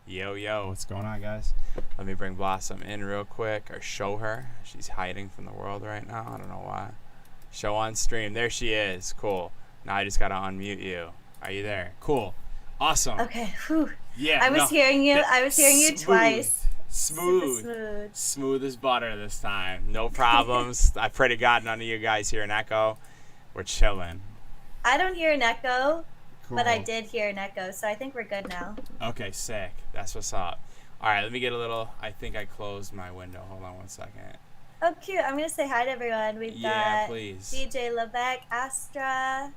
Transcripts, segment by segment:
Yo, yo, what's going on, guys? Let me bring Blossom in real quick, or show her. She's hiding from the world right now. I don't know why. Show on stream. There she is. Cool. Now I just gotta unmute you. Are you there? Cool. Awesome. Okay. Whew. Yeah, I was no. hearing you. That, I was hearing you smooth. twice. Super Smooth. smooth. Smooth as butter this time. No problems. I pray to God none of you guys hear an echo. We're chilling. I don't hear an echo, Cool. but I did hear an echo, so I think we're good now. Okay, sick. That's what's up. Alright, let me get a little. I think I closed my window. Hold on one second. Oh, cute. I'm gonna say hi to everyone. We've Yeah, got please. DJ Lebec, Astra.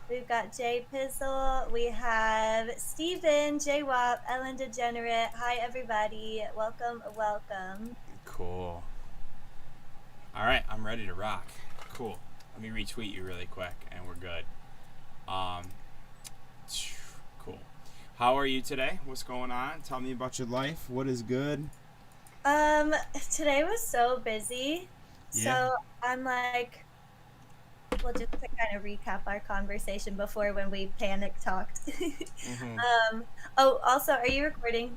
We've got Jay Pizzle. We have Steven, J Wop, Ellen Degenerate. Hi, everybody. Welcome, welcome. Cool. All right, I'm ready to rock. Cool. Let me retweet you really quick, and we're good. Um, cool. How are you today? What's going on? Tell me about your life. What is good? Today was so busy. Yeah. So I'm like, well, just to kind of recap our conversation before when we panic talked. Mm-hmm. Oh, also, are you recording?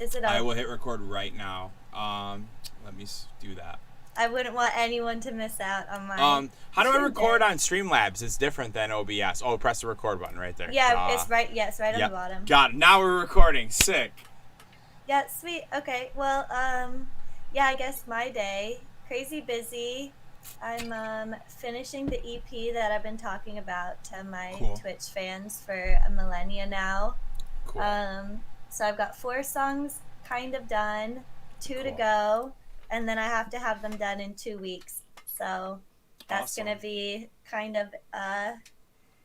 Is it I on? will hit record right now. Let me do that. I wouldn't want anyone to miss out on my. How do I record on Streamlabs? It's different than OBS. Oh, press the record button right there. Yeah, it's right. Yes, right on Yep. the bottom. Got it. Now we're recording. Sick. Yeah, sweet. Okay. Well, yeah, I guess my day crazy busy. I'm finishing the EP that I've been talking about to my Cool. Twitch fans for a millennia now. Cool. So I've got 4 songs kind of done, 2 to Cool. go, and then I have to have them done in 2 weeks. So that's Awesome. gonna be kind of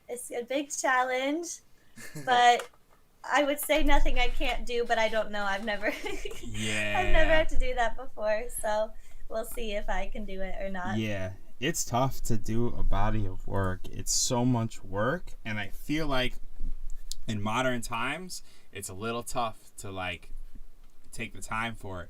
it's a big challenge, but I would say nothing I can't do, but I don't know. I've never Yeah. I've never had to do that before, so we'll see if I can do it or not. Yeah, it's tough to do a body of work. It's so much work, and I feel like in modern times, it's a little tough to like take the time for it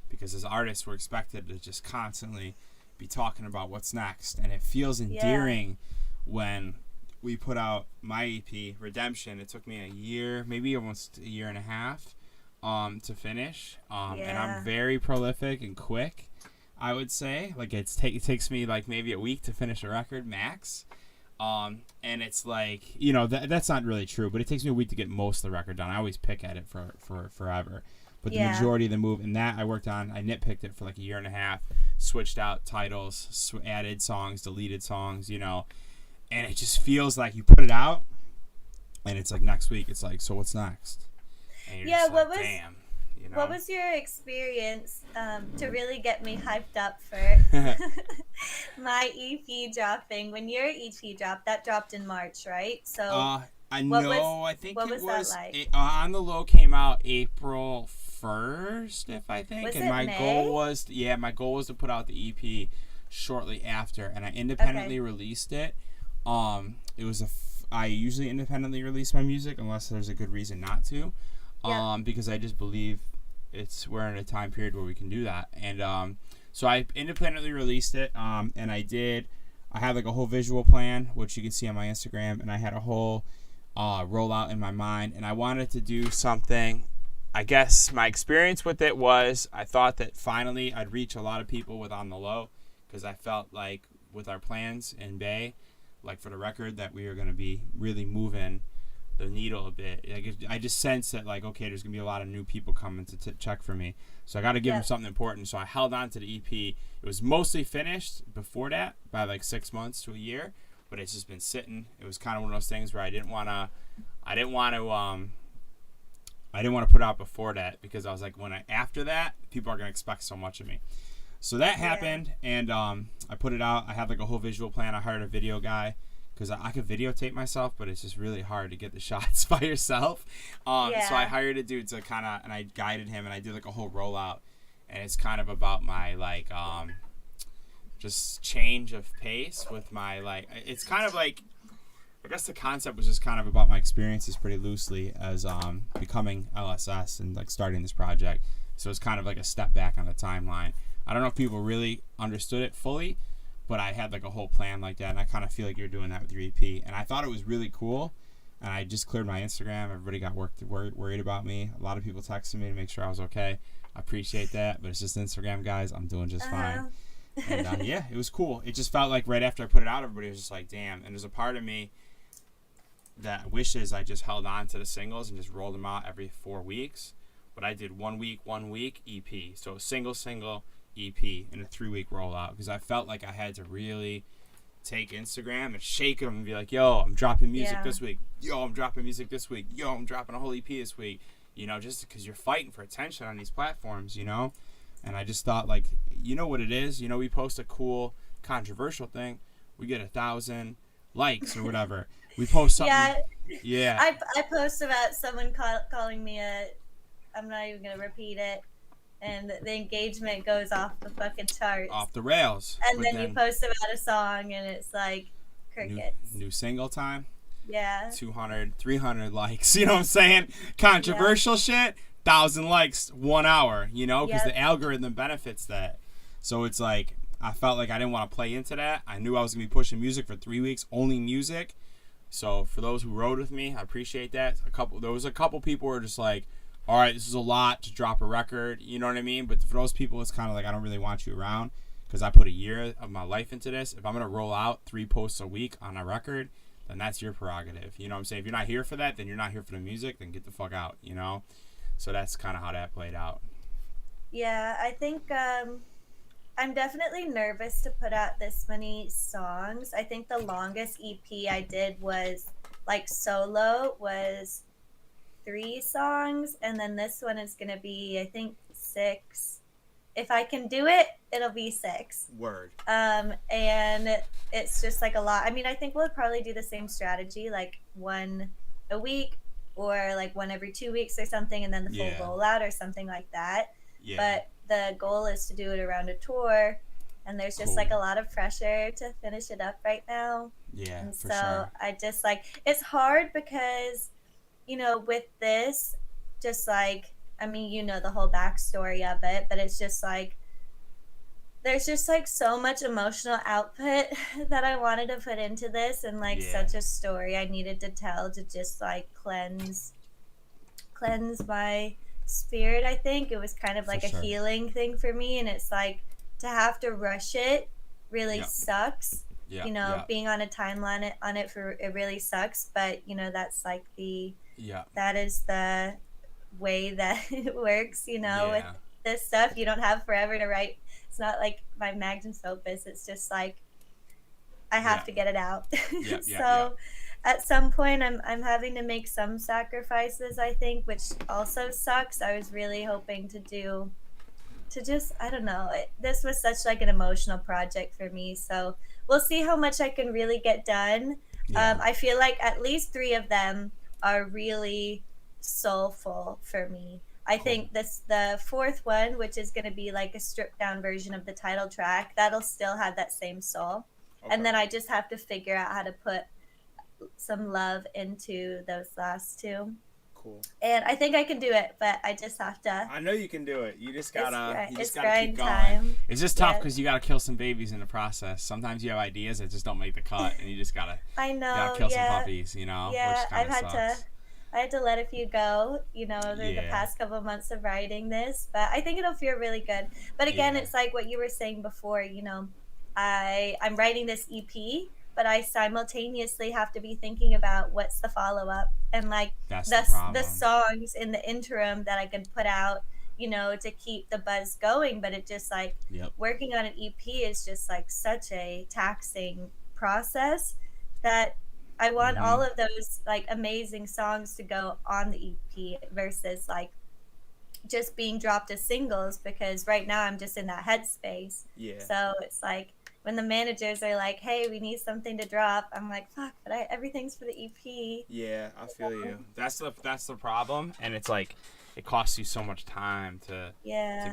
because as artists, we're expected to just constantly be talking about what's next, and it feels endearing when we put out my EP Redemption. It took me a year, maybe almost a year and a half, to finish. And I'm very prolific and quick. I would say like it takes me like maybe a week to finish a record max. And it's like that's not really true, but it takes me a week to get most of the record done. I always pick at it for forever, but the majority of the move and that I worked on, I nitpicked it for like a year and a half, switched out titles, added songs, deleted songs, and it just feels like you put it out, and it's like next week, it's like, so what's next? And you're just like, damn. What was your experience to really get me hyped up for my EP dropping? When your EP dropped, that dropped in March, right? So I know. I think what it was was that like? On the Low came out April 1st, if I think. Was And it my May? goal was to put out the EP shortly after, and I independently released it. It was I usually independently release my music unless there's a good reason not to. Because I just believe we're in a time period where we can do that, and so I independently released it, and I had like a whole visual plan, which you can see on my Instagram, and I had a whole rollout in my mind, and I wanted to do something. I guess my experience with it was I thought that finally I'd reach a lot of people with On the Low, because I felt like with our plans in Bay, like for the record, that we were going to be really moving the needle a bit. I just sense that like, okay, there's gonna be a lot of new people coming to check for me, so I got to give them something important. So I held on to the EP. It was mostly finished before that by like 6 months to a year, but it's just been sitting. It was kind of one of those things where I didn't want to put out before that, because I was like, after that, people are gonna expect so much of me. So that happened, and I put it out. I had like a whole visual plan. I hired a video guy, because I could videotape myself, but it's just really hard to get the shots by yourself. So I hired a dude to and I guided him, and I did like a whole rollout, and it's kind of about my like just change of pace with my like. It's kind of like, I guess the concept was just kind of about my experiences pretty loosely as becoming LSS and like starting this project. So it's kind of like a step back on the timeline. I don't know if people really understood it fully, but I had like a whole plan like that, and I kind of feel like you're doing that with your EP, and I thought it was really cool and I just cleared my Instagram. Everybody got worried about me. A lot of people texted me to make sure I was okay. I appreciate that, but it's just Instagram, guys. I'm doing just fine. And yeah, it was cool. It just felt like right after I put it out, everybody was just like, damn. And there's a part of me that wishes I just held on to the singles and just rolled them out every 4 weeks. But I did 1 week, EP. So single, EP, and a 3-week rollout, because I felt like I had to really take Instagram and shake them and be like, yo, I'm dropping music this week. Yo, I'm dropping music this week. Yo, I'm dropping a whole EP this week. You know, just because you're fighting for attention on these platforms, you know? And I just thought, like, you know what it is? You know, we post a cool, controversial thing. We get 1,000 likes or whatever. We post something. Yeah. I post about someone calling me I'm not even going to repeat it. And the engagement goes off the fucking charts. Off the rails. And then you post about a song and it's like crickets. New single time. Yeah. 200, 300 likes. You know what I'm saying? Controversial shit, 1,000 likes, 1 hour, you know? Because the algorithm benefits that. So it's like, I felt like I didn't want to play into that. I knew I was going to be pushing music for 3 weeks, only music. So for those who rode with me, I appreciate that. There was a couple people who were just like, all right, this is a lot to drop a record, you know what I mean? But for those people, it's kind of like, I don't really want you around because I put a year of my life into this. If I'm going to roll out 3 posts a week on a record, then that's your prerogative. You know what I'm saying? If you're not here for that, then you're not here for the music, then get the fuck out, you know? So that's kind of how that played out. Yeah, I think I'm definitely nervous to put out this many songs. I think the longest EP I did was, like, solo was 3 songs, and then this one is gonna be, I think, 6. If I can do it, it'll be 6. Word. And it's just like a lot. I mean, I think we'll probably do the same strategy, like 1 a week or like 1 every 2 weeks or something, and then the full rollout or something like that. But the goal is to do it around a tour, and there's just like a lot of pressure to finish it up right now. Yeah, and for so sure. I just like, it's hard because, you know, with this, just like, I mean, you know the whole backstory of it, but it's just like, there's just like so much emotional output that I wanted to put into this, and like such a story I needed to tell to just like cleanse my spirit. I think it was kind of like a healing thing for me, and it's like to have to rush it really sucks. You know, being on a timeline on it for it really sucks, but you know, that's like that is the way that it works, you know. With this stuff, you don't have forever to write. It's not like my magnum opus. It's just like I have to get it out. So at some point I'm having to make some sacrifices, I think, which also sucks. I was really hoping to just, I don't know, this was such like an emotional project for me, so we'll see how much I can really get done. I feel like at least 3 of them are really soulful for me. I think the 4th one, which is going to be like a stripped down version of the title track, that'll still have that same soul. And then I just have to figure out how to put some love into those last 2. Cool. And I think I can do it, but I just have to. I know you can do it. You just gotta keep going. Time. It's just tough because you gotta kill some babies in the process. Sometimes you have ideas that just don't make the cut, and you just gotta. Kill some puppies, you know. Yeah, I had to let a few go, you know, through the past couple of months of writing this, but I think it'll feel really good. But again, it's like what you were saying before, you know, I'm writing this EP, but I simultaneously have to be thinking about what's the follow-up, and like the songs in the interim that I can put out, you know, to keep the buzz going. But it just like working on an EP is just like such a taxing process that I want all of those like amazing songs to go on the EP versus like just being dropped as singles, because right now I'm just in that headspace. So it's like when the managers are like, hey, we need something to drop, I'm like, fuck, but everything's for the EP. Yeah, I feel you. That's the problem, and it's like it costs you so much time to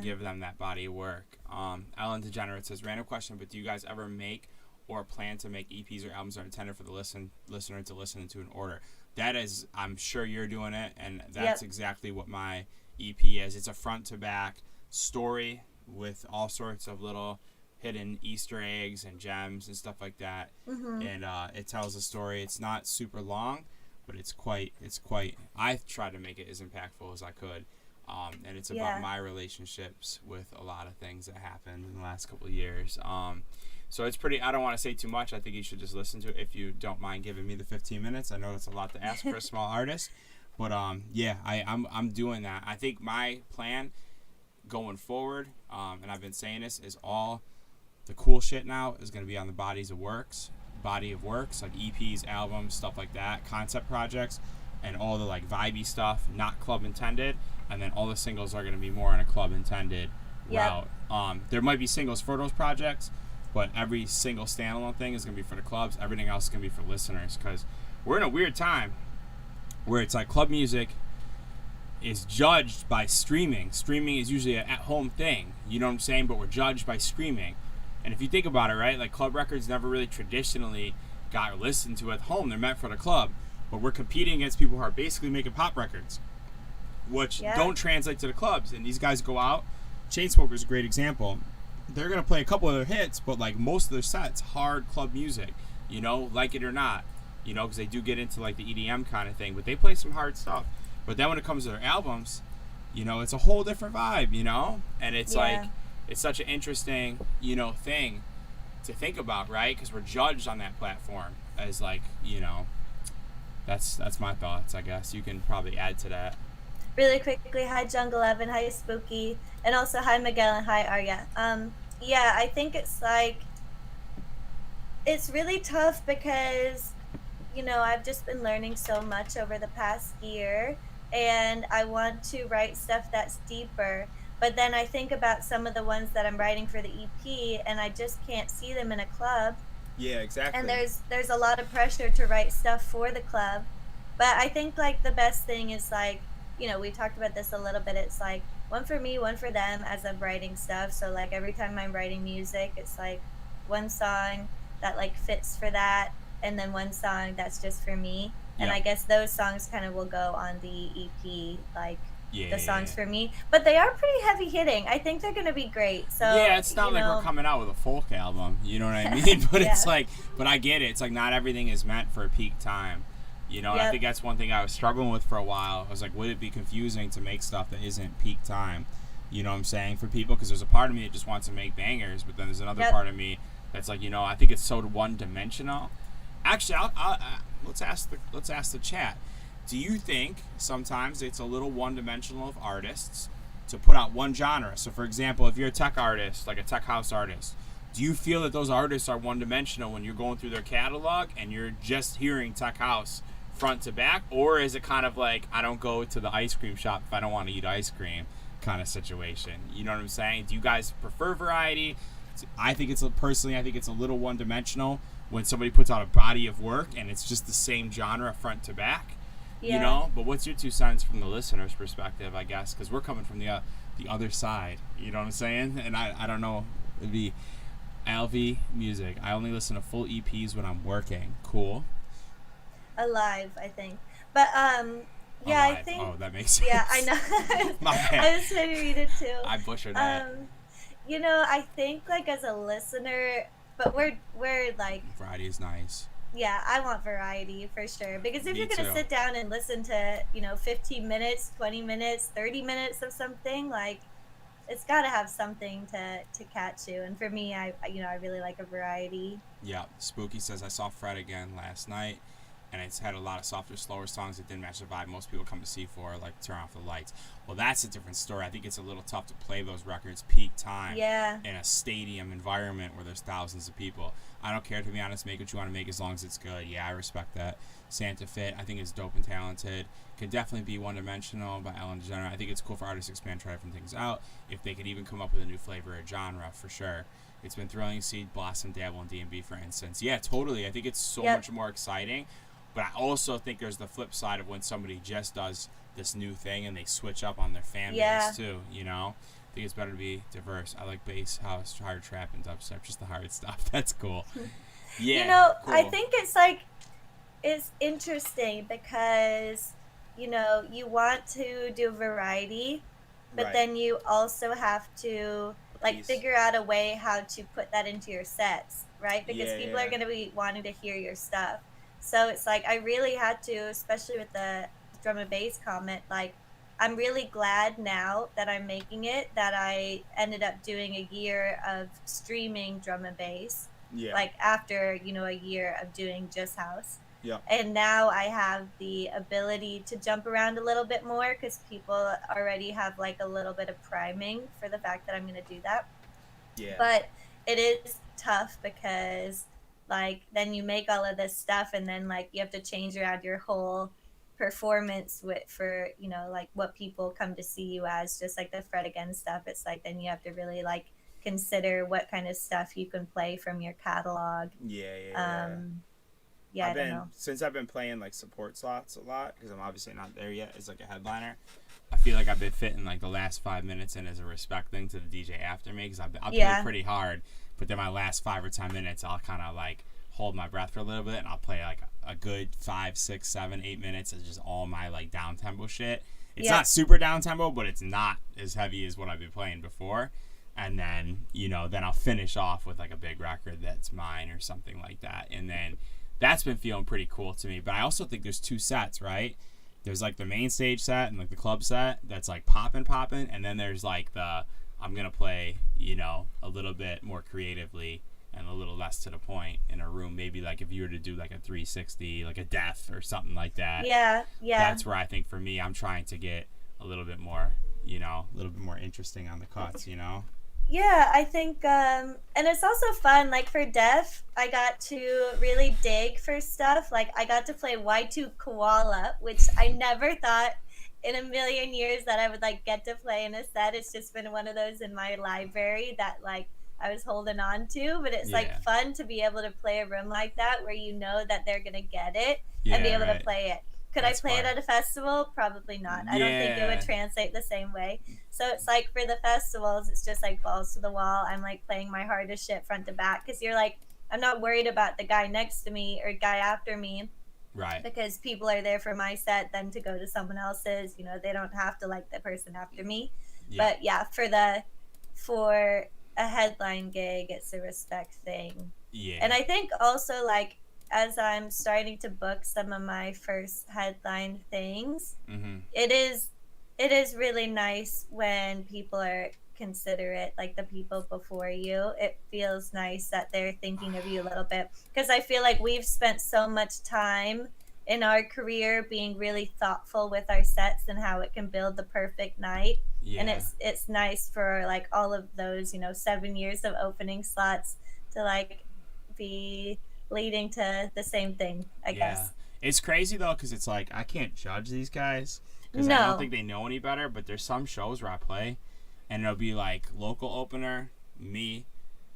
give them that body of work. Ellen Degenerate says, random question, but do you guys ever make or plan to make EPs or albums that are intended for the listener to listen to in order? That is, I'm sure you're doing it, and that's exactly what my EP is. It's a front to back story with all sorts of little hidden Easter eggs and gems and stuff like that. And it tells a story. It's not super long, but it's quite. I tried to make it as impactful as I could, and it's about Yeah. my relationships with a lot of things that happened in the last couple of years. So it's pretty. I don't want to say too much. I think you should just listen to it if you don't mind giving me the 15 minutes. I know it's a lot to ask for a small artist, but yeah, I'm doing that. I think my plan going forward, and I've been saying this, is all the cool shit now is going to be on the body of works, like EPs, albums, stuff like that, concept projects, and all the like vibey stuff, not club intended, and then all the singles are going to be more on a club intended Yep. route. There might be singles for those projects, but every single standalone thing is going to be for the clubs. Everything else is going to be for listeners, because we're in a weird time where it's like club music is judged by streaming. Streaming is usually an at-home thing, you know what I'm saying? But we're judged by streaming. And if you think about it, right, like club records never really traditionally got listened to at home. They're meant for the club. But we're competing against people who are basically making pop records, which don't translate to the clubs. And these guys go out. Chainsmoker's a great example. They're going to play a couple of their hits, but like most of their sets, hard club music, you know, like it or not, you know, because they do get into like the EDM kind of thing, but they play some hard stuff. But then when it comes to their albums, you know, it's a whole different vibe, you know? And it's like, it's such an interesting, you know, thing to think about, right? Because we're judged on that platform as like, you know, that's my thoughts, I guess. You can probably add to that. Really quickly, hi Jungle Evan, hi Spooky, and also hi Miguel and hi Arya. Yeah, I think it's like, it's really tough because, you know, I've just been learning so much over the past year, and I want to write stuff that's deeper. But then I think about some of the ones that I'm writing for the EP, and I just can't see them in a club. Yeah, exactly. And there's a lot of pressure to write stuff for the club. But I think like the best thing is like, you know, we talked about this a little bit. It's like one for me, one for them as I'm writing stuff. So like every time I'm writing music, it's like one song that like fits for that, and then one song that's just for me. And I guess those songs kind of will go on the EP, like the songs for me. But they are pretty heavy hitting. I think they're gonna be great. So yeah, it's not like we're coming out with a folk album, you know what I mean? But it's like, but I get it. It's like not everything is meant for a peak time. You know, I think that's one thing I was struggling with for a while. I was like, would it be confusing to make stuff that isn't peak time? You know what I'm saying? For people, because there's a part of me that just wants to make bangers, but then there's another part of me that's like, you know, I think it's so one-dimensional. Actually, let's ask the chat. Do you think sometimes it's a little one-dimensional of artists to put out one genre? So, for example, if you're a tech artist, like a tech house artist, do you feel that those artists are one-dimensional when you're going through their catalog and you're just hearing tech house front to back? Or is it kind of like, I don't go to the ice cream shop if I don't want to eat ice cream kind of situation? You know what I'm saying? Do you guys prefer variety? I think it's a little one-dimensional when somebody puts out a body of work and it's just the same genre front to back. You know, but what's your 2 cents from the listener's perspective, I guess, because we're coming from the other side, you know what I'm saying? And I don't know, it'd be LV music. I only listen to full EPs when I'm working. Cool. Alive, I think. But yeah, Alive. I think. Oh, that makes sense. Yeah, I know. My bad. I was trying to read it too. I butchered that. You know, I think like as a listener, but we're like, variety is nice. Yeah, I want variety for sure. Because if Me you're gonna too. sit down and listen to, you know, 15 minutes, 20 minutes, 30 minutes of something, like it's got to have something to catch you. And for me, I really like a variety. Yeah, Spooky says, I saw Fred again last night, and it's had a lot of softer, slower songs that didn't match the vibe most people come to see for, like Turn Off the Lights. Well, that's a different story. I think it's a little tough to play those records peak time in a stadium environment where there's thousands of people. I don't care, to be honest. Make what you want to make as long as it's good. Yeah, I respect that. Santa Fit, I think, is dope and talented. Could definitely be one-dimensional by Ellen DeGeneres. I think it's cool for artists to expand, try different things out. If they could even come up with a new flavor or genre, for sure. It's been thrilling to see Blossom dabble in D&B, for instance. Yeah, totally. I think it's so much more exciting. But I also think there's the flip side of when somebody just does this new thing and they switch up on their fan base, too, you know? I think it's better to be diverse. I like bass, house, hard trap, and dubstep, just the hard stuff. That's cool. Yeah, you know, cool. I think it's like, it's interesting because, you know, you want to do variety, but then you also have to like figure out a way how to put that into your sets, right? Because people are going to be wanting to hear your stuff. So it's like I really had to, especially with the drum and bass comment, like I'm really glad now that I'm making it that I ended up doing a year of streaming drum and bass, Yeah. like after, a year of doing just house. Yep. And now I have the ability to jump around a little bit more because people already have like a little bit of priming for the fact that I'm going to do that. Yeah. But it is tough because like then you make all of this stuff and then like you have to change around your whole performance with for like what people come to see you as, just like the Fred Again stuff. It's like then you have to really like consider what kind of stuff you can play from your catalog. Yeah. Yeah. Yeah, I don't know. Since I've been playing like support slots a lot because I'm obviously not there yet as like a headliner. I feel like I've been fitting like the last 5 minutes in as a respect thing to the DJ after me because I'll play pretty hard, but then my last 5 or 10 minutes I'll kind of like hold my breath for a little bit and I'll play like a good 5, 6, 7, 8 minutes of just all my like down tempo shit. It's not super down tempo, but it's not as heavy as what I've been playing before. And then then I'll finish off with like a big record that's mine or something like that, and then that's been feeling pretty cool to me. But I also think there's 2 sets, right? There's like the main stage set and like the club set that's like popping, and then there's like the I'm gonna play a little bit more creatively and a little less to the point in a room. Maybe like if you were to do like a 360, like a death or something like that. Yeah. That's where I think for me I'm trying to get a little bit more, a little bit more interesting on the cuts. Yeah, I think, and it's also fun. Like for Def, I got to really dig for stuff. Like I got to play Y2 Koala, which I never thought in a million years that I would like get to play in a set. It's just been one of those in my library that like I was holding on to. But it's like fun to be able to play a room like that where you know that they're gonna get it and be able to play it. Could I play it at a festival? Probably not. I don't think it would translate the same way. So it's like for the festivals, it's just like balls to the wall. I'm like playing my hardest shit front to back because you're like, I'm not worried about the guy next to me or guy after me. Right. Because people are there for my set, then to go to someone else's, they don't have to like the person after me. Yeah. But yeah, for a headline gig, it's a respect thing. Yeah. And I think also like, as I'm starting to book some of my first headline things, it is really nice when people are considerate, like the people before you. It feels nice that they're thinking of you a little bit because I feel like we've spent so much time in our career being really thoughtful with our sets and how it can build the perfect night. Yeah. And it's nice for like all of those 7 years of opening slots to like be leading to the same thing, I guess. It's crazy though because it's like I can't judge these guys because I don't think they know any better, but there's some shows where I play and it'll be like local opener, me,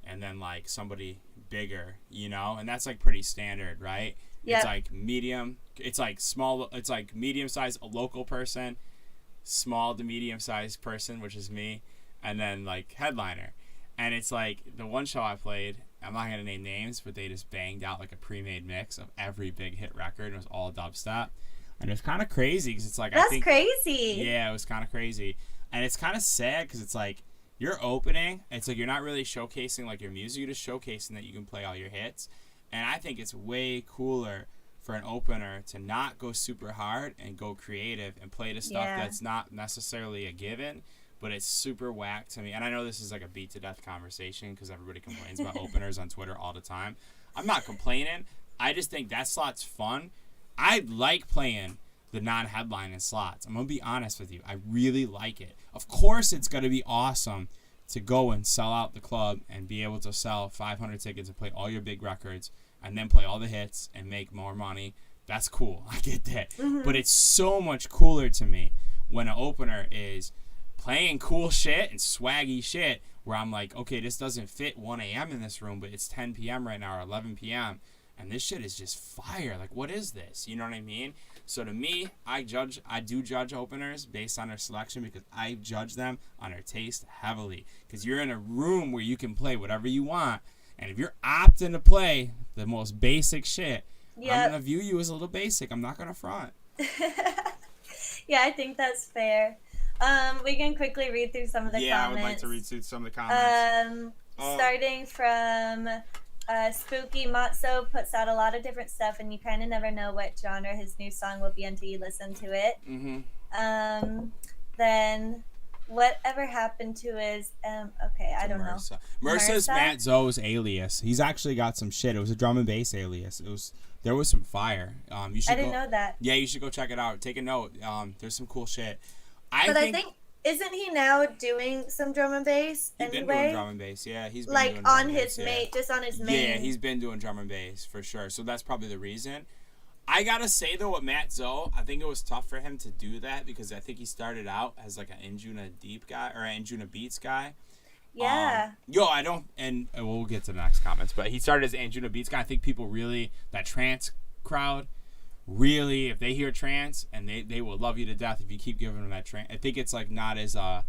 and then like somebody bigger, and that's like pretty standard, right? Yep. It's like medium, it's like small, it's like medium sized, a local person, small to medium sized person, which is me, and then like headliner. And it's like the one show I played, I'm not going to name names, but they just banged out like a pre-made mix of every big hit record, and it was all dubstep. And it was kind of crazy because it's like, that's crazy. Yeah, it was kind of crazy. And it's kind of sad because it's like you're opening, it's like you're not really showcasing like your music, you're just showcasing that you can play all your hits. And I think it's way cooler for an opener to not go super hard and go creative and play the stuff that's not necessarily a given, but it's super whack to me. And I know this is like a beat to death conversation because everybody complains about openers on Twitter all the time. I'm not complaining. I just think that slot's fun. I like playing the non-headlining slots. I'm going to be honest with you. I really like it. Of course it's going to be awesome to go and sell out the club and be able to sell 500 tickets and play all your big records and then play all the hits and make more money. That's cool. I get that. Mm-hmm. But it's so much cooler to me when an opener is playing cool shit and swaggy shit where I'm like, okay, this doesn't fit 1 a.m. in this room, but it's 10 p.m. right now or 11 p.m. and this shit is just fire. Like, what is this? You know what I mean? So to me, I do judge openers based on their selection because I judge them on their taste heavily. Because you're in a room where you can play whatever you want, and if you're opting to play the most basic shit, I'm gonna view you as a little basic. I'm not gonna front. Yeah, I think that's fair. We can quickly read through some of the comments. Yeah, I would like to read through some of the comments. Starting from Spooky Matzo puts out a lot of different stuff, and you kind of never know what genre his new song will be until you listen to it. Mm-hmm. Then whatever happened to his okay, I don't know. Mursa's Mursa? Matt Zoe's alias. He's actually got some shit. It was a drum and bass alias. There was some fire. You should I didn't know that. Yeah, you should go check it out. Take a note. There's some cool shit. I think isn't he now doing some drum and bass he's anyway? been doing drum and bass. Yeah, he's been like doing drum on and his bass, main, just on his main. Yeah, he's been doing drum and bass for sure. So that's probably the reason. I gotta say though, with Matt Zoe, I think it was tough for him to do that because I think he started out as like an Injuna Deep guy or an Injuna Beats guy. Yeah. I don't, and we'll get to the next comments, but he started as an Anjuna Beats guy. I think people really, that trance crowd, really, if they hear trance, and they will love you to death if you keep giving them that trance. I think it's like not as, I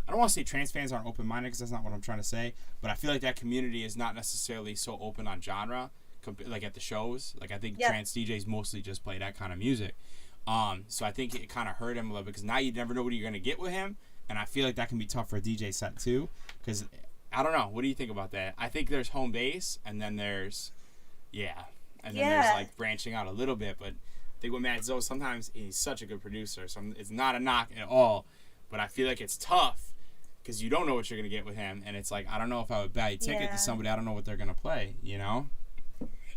don't want to say trance fans aren't open-minded because that's not what I'm trying to say, but I feel like that community is not necessarily so open on genre, like at the shows. Like I think trance DJs mostly just play that kind of music. So I think it kind of hurt him a little bit because now you never know what you're going to get with him. And I feel like that can be tough for a DJ set too, because I don't know. What do you think about that? I think there's home base, and then there's, and then there's like branching out a little bit. But I think with Matt Zoe, sometimes he's such a good producer, so it's not a knock at all. But I feel like it's tough because you don't know what you're gonna get with him, and it's like I don't know if I would buy a ticket to somebody. I don't know what they're gonna play. You know?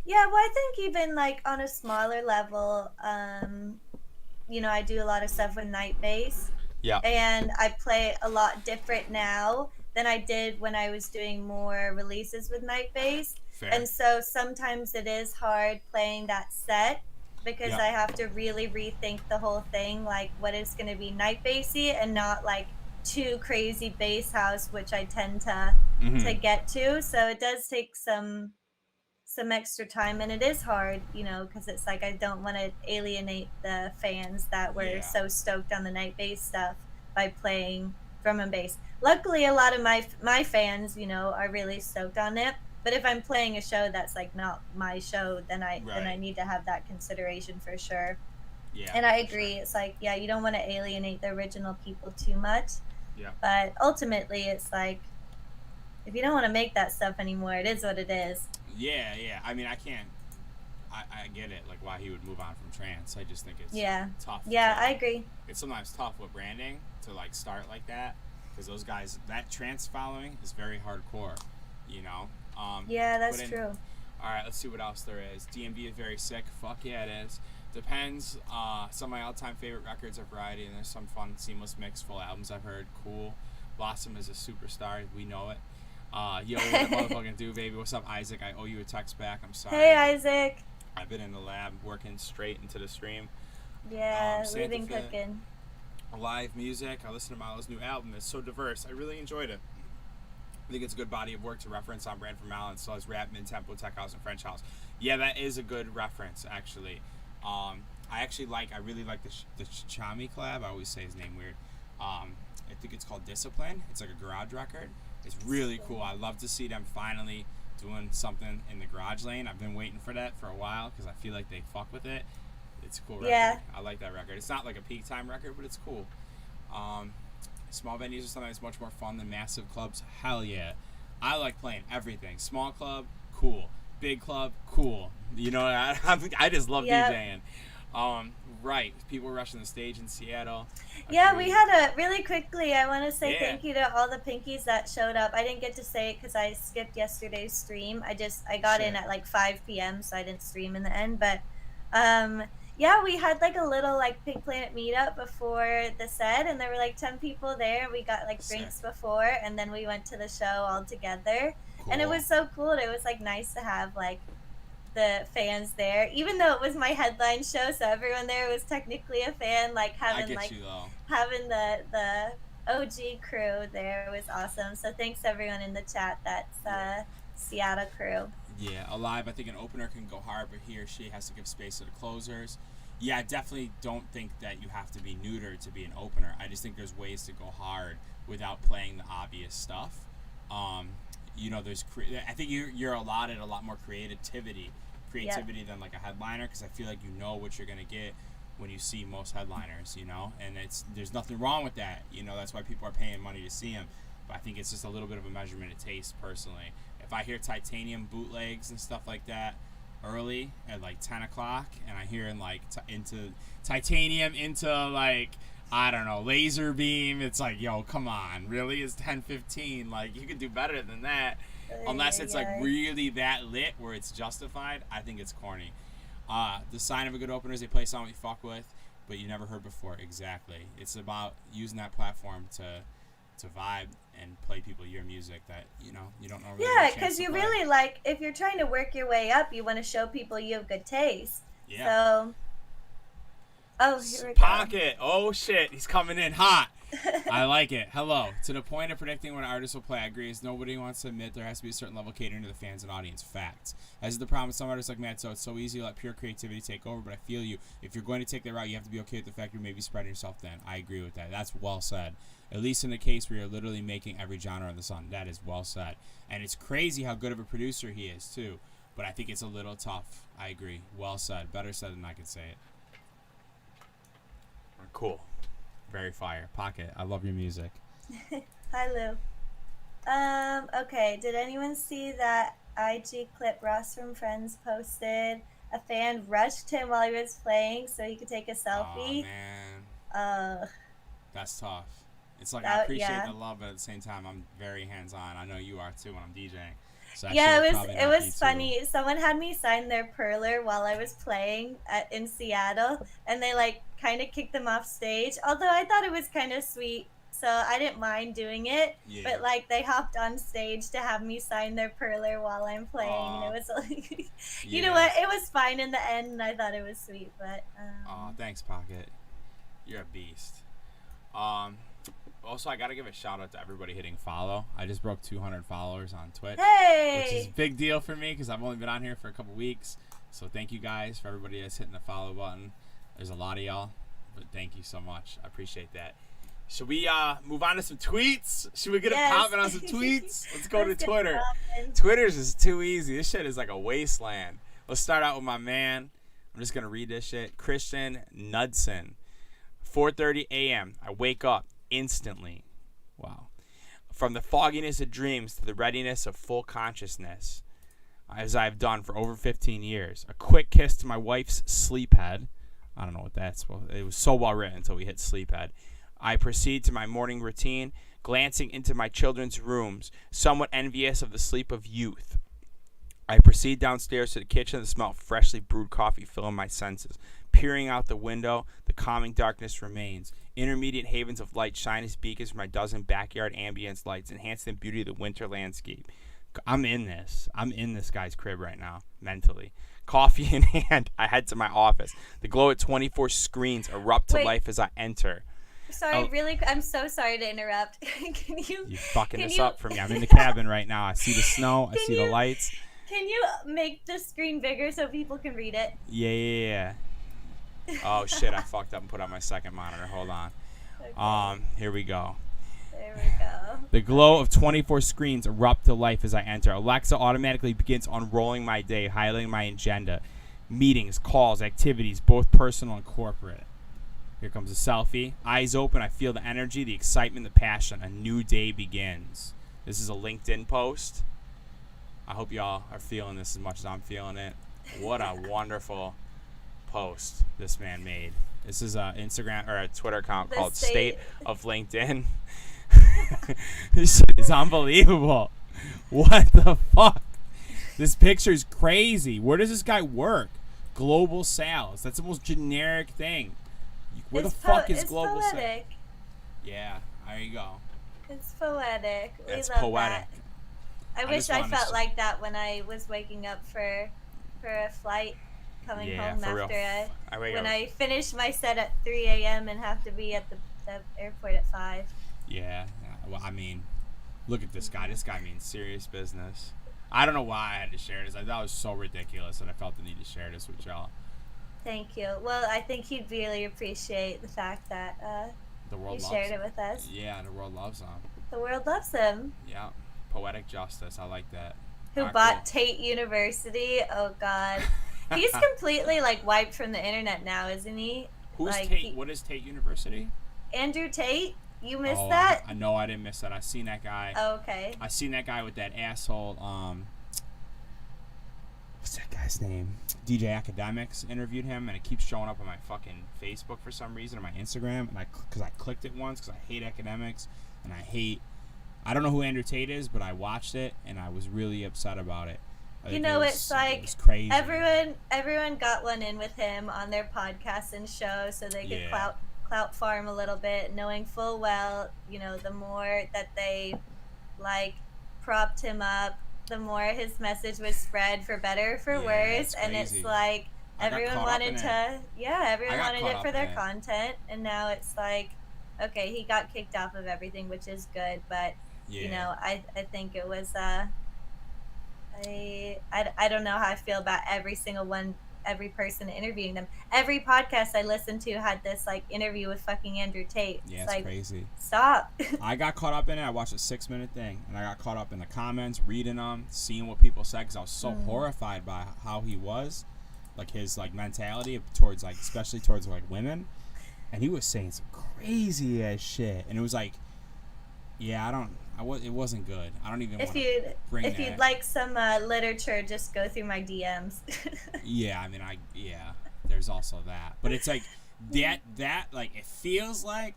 Yeah, well, I think even like on a smaller level, I do a lot of stuff with night bass. Yeah. And I play a lot different now than I did when I was doing more releases with night bass. Fair. And so sometimes it is hard playing that set because I have to really rethink the whole thing, like what is going to be night bassy and not like too crazy bass house, which I tend to get to. So it does take some extra time, and it is hard, because it's like I don't want to alienate the fans that were so stoked on the night bass stuff by playing drum and bass. Luckily, a lot of my fans, are really stoked on it. But if I'm playing a show that's like not my show, then I need to have that consideration for sure. Yeah. And I agree. It's like, you don't want to alienate the original people too much. Yeah. But ultimately, it's like, if you don't want to make that stuff anymore, it is what it is. Yeah. I mean, I can't. I get it, like why he would move on from trance. I just think it's tough. Yeah, I agree. It's sometimes tough with branding to like start like that because those guys, that trance following is very hardcore, Yeah, that's true. All right, let's see what else there is. DMV is very sick. Fuck yeah, it is. Depends. Some of my all-time favorite records are variety, and there's some fun, seamless mix, full albums I've heard. Cool. Blossom is a superstar. We know it. Yo, what the motherfucking do, baby? What's up, Isaac? I owe you a text back. I'm sorry. Hey, Isaac. I've been in the lab working straight into the stream. Yeah, leaving cooking. Live music. I listened to Milo's new album. It's so diverse. I really enjoyed it. I think it's a good body of work to reference on brand for Malin. So as rap, mid-tempo, tech house, and French house. Yeah, that is a good reference, actually. I really like the Chami collab. I always say his name weird. I think it's called Discipline. It's like a garage record. It's really cool. I love to see them finally doing something in the garage lane. I've been waiting for that for a while because I feel like they fuck with it. It's a cool record. Yeah. I like that record. It's not like a peak time record, but it's cool. Small venues are sometimes much more fun than massive clubs. Hell yeah. I like playing everything. Small club, cool. Big club, cool. I just love DJing. Right. People were rushing the stage in Seattle. Yeah, we had really quickly, I want to say thank you to all the Pinkies that showed up. I didn't get to say it because I skipped yesterday's stream. I got in at like 5 p.m., so I didn't stream in the end. But we had like a little like Pink Planet meetup before the set, and there were like 10 people there. We got like drinks before, and then we went to the show all together. Cool. And it was so cool. It was like nice to have like the fans there, even though it was my headline show, so everyone there was technically a fan. Like having having the OG crew there was awesome. So thanks to everyone in the chat. That's Seattle crew. Yeah, Alive. I think an opener can go hard, but he or she has to give space to the closers. Yeah, I definitely don't think that you have to be neutered to be an opener. I just think there's ways to go hard without playing the obvious stuff. I think you're allotted a lot more creativity than like a headliner, because I feel like you know what you're gonna get when you see most headliners, and there's nothing wrong with that. That's why people are paying money to see them. But I think it's just a little bit of a measurement of taste, personally. if I hear Titanium bootlegs and stuff like that early at like 10 o'clock, and I hear in like into Titanium into like, I don't know, Laser Beam, it's like, yo, come on, really? It's 10:15. Like, you could do better than that. Unless it's like really that lit where it's justified, I think it's corny. The sign of a good opener is they play a song you fuck with, but you never heard before. Exactly. It's about using that platform to vibe and play people your music that you don't know. Really yeah, because you really like, if you're trying to work your way up, you want to show people you have good taste. Yeah. So. Oh, here we Pocket. Oh shit, he's coming in hot. I like it. Hello. To the point of predicting when an artist will play, I agree, as nobody wants to admit there has to be a certain level catering to the fans and audience. Facts. As is the problem with some artists like Matt, so it's so easy to let pure creativity take over, but I feel you. If you're going to take that route, you have to be okay with the fact you're maybe spreading yourself thin. I agree with that. That's well said. At least in the case where you're literally making every genre in the sun. That is well said. And it's crazy how good of a producer he is, too. But I think it's a little tough. I agree. Well said. Better said than I could say it. Cool. Very fire. Pocket, I love your music. Hi, Lou. Okay, did anyone see that IG clip Ross from Friends posted? A fan rushed him while he was playing so he could take a selfie. Oh, man. That's tough. It's like, I appreciate the love, but at the same time, I'm very hands-on. I know you are, too, when I'm DJing. So yeah, it was funny. Someone had me sign their perler while I was playing in Seattle, and they like kind of kicked them off stage. Although I thought it was kind of sweet, so I didn't mind doing it. Yeah. But like they hopped on stage to have me sign their perler while I'm playing, and it was like, you know what? It was fine in the end, and I thought it was sweet. But thanks, Pocket. You're a beast. Also, I got to give a shout out to everybody hitting follow. I just broke 200 followers on Twitch, which is a big deal for me because I've only been on here for a couple weeks. So thank you guys for everybody that's hitting the follow button. There's a lot of y'all, but thank you so much. I appreciate that. Should we move on to some tweets? Should we get a comment on some tweets? Let's go to Twitter. Twitter's is too easy. This shit is like a wasteland. Let's start out with my man. I'm just going to read this shit. Christian Knudsen. 4:30 a.m. I wake up instantly. Wow. From the fogginess of dreams to the readiness of full consciousness, as I've done for over 15 years. A quick kiss to my wife's sleephead. I don't know what that's. Well, it was so well written until we hit sleephead. I proceed to my morning routine, glancing into my children's rooms, somewhat envious of the sleep of youth. I proceed downstairs to the kitchen, the smell of freshly brewed coffee filling my senses. Peering out the window, the calming darkness remains. Intermediate havens of light shine as beacons from my dozen backyard ambience lights, enhancing the beauty of the winter landscape. I'm in this. I'm in this guy's crib right now, mentally. Coffee in hand, I head to my office. The glow at 24 screens erupt to life as I enter. Sorry, I'm so sorry to interrupt. You're fucking this up for me. I'm in the cabin right now. I see the snow. I see the lights. Can you make the screen bigger so people can read it? Yeah. Oh, shit, I fucked up and put on my second monitor. Hold on. Okay. Here we go. There we go. The glow of 24 screens erupt to life as I enter. Alexa automatically begins unrolling my day, highlighting my agenda. Meetings, calls, activities, both personal and corporate. Here comes a selfie. Eyes open, I feel the energy, the excitement, the passion. A new day begins. This is a LinkedIn post. I hope y'all are feeling this as much as I'm feeling it. What a wonderful post this man made. This is an Instagram or a Twitter account called State of LinkedIn. This is unbelievable. What the fuck? This picture is crazy. Where does this guy work? Global sales. That's the most generic thing. Where the fuck is global sales? Yeah, there you go. It's poetic. It's poetic. I wish I felt like that when I was waking up for a flight coming home after when I finish my set at 3 a.m. and have to be at the airport at 5. Yeah. Well, I mean, look at this guy. This guy means serious business. I don't know why I had to share this. I thought it was so ridiculous that I felt the need to share this with y'all. Thank you. Well, I think he'd really appreciate the fact that the world you shared it with us. Yeah, the world loves him. The world loves him. Yeah. Poetic justice. I like that. Who bought Tate University? Oh, God. He's completely, wiped from the internet now, isn't he? Who's Tate? What is Tate University? Andrew Tate. You missed Oh, that? I know I didn't miss that. I seen that guy. Oh, okay. I seen that guy with that asshole. What's that guy's name? DJ Academics interviewed him, and it keeps showing up on my fucking Facebook for some reason, or my Instagram, and because I clicked it once because I hate Academics, and I don't know who Andrew Tate is, but I watched it and I was really upset about it. You know, it's like it was crazy. everyone got one in with him on their podcasts and shows so they could clout farm a little bit, knowing full well, you know, the more that they like propped him up, the more his message would spread for better or for worse. And it's like everyone wanted it for their content, and now it's like, okay, he got kicked off of everything, which is good, but you know, I think it was I don't know how I feel about every person interviewing them. Every podcast I listened to had this like interview with fucking Andrew Tate. Yeah, it's like, crazy. Stop. I got caught up in it. I watched a 6-minute thing, and I got caught up in the comments, reading them, seeing what people said, because I was so horrified by how he was, like his like mentality towards like, especially towards like women, and he was saying some crazy ass shit, and it was like, it wasn't good. I don't even want to bring that. If you'd like some literature, just go through my DMs. Yeah, I mean, there's also that. But it's like, that like, it feels like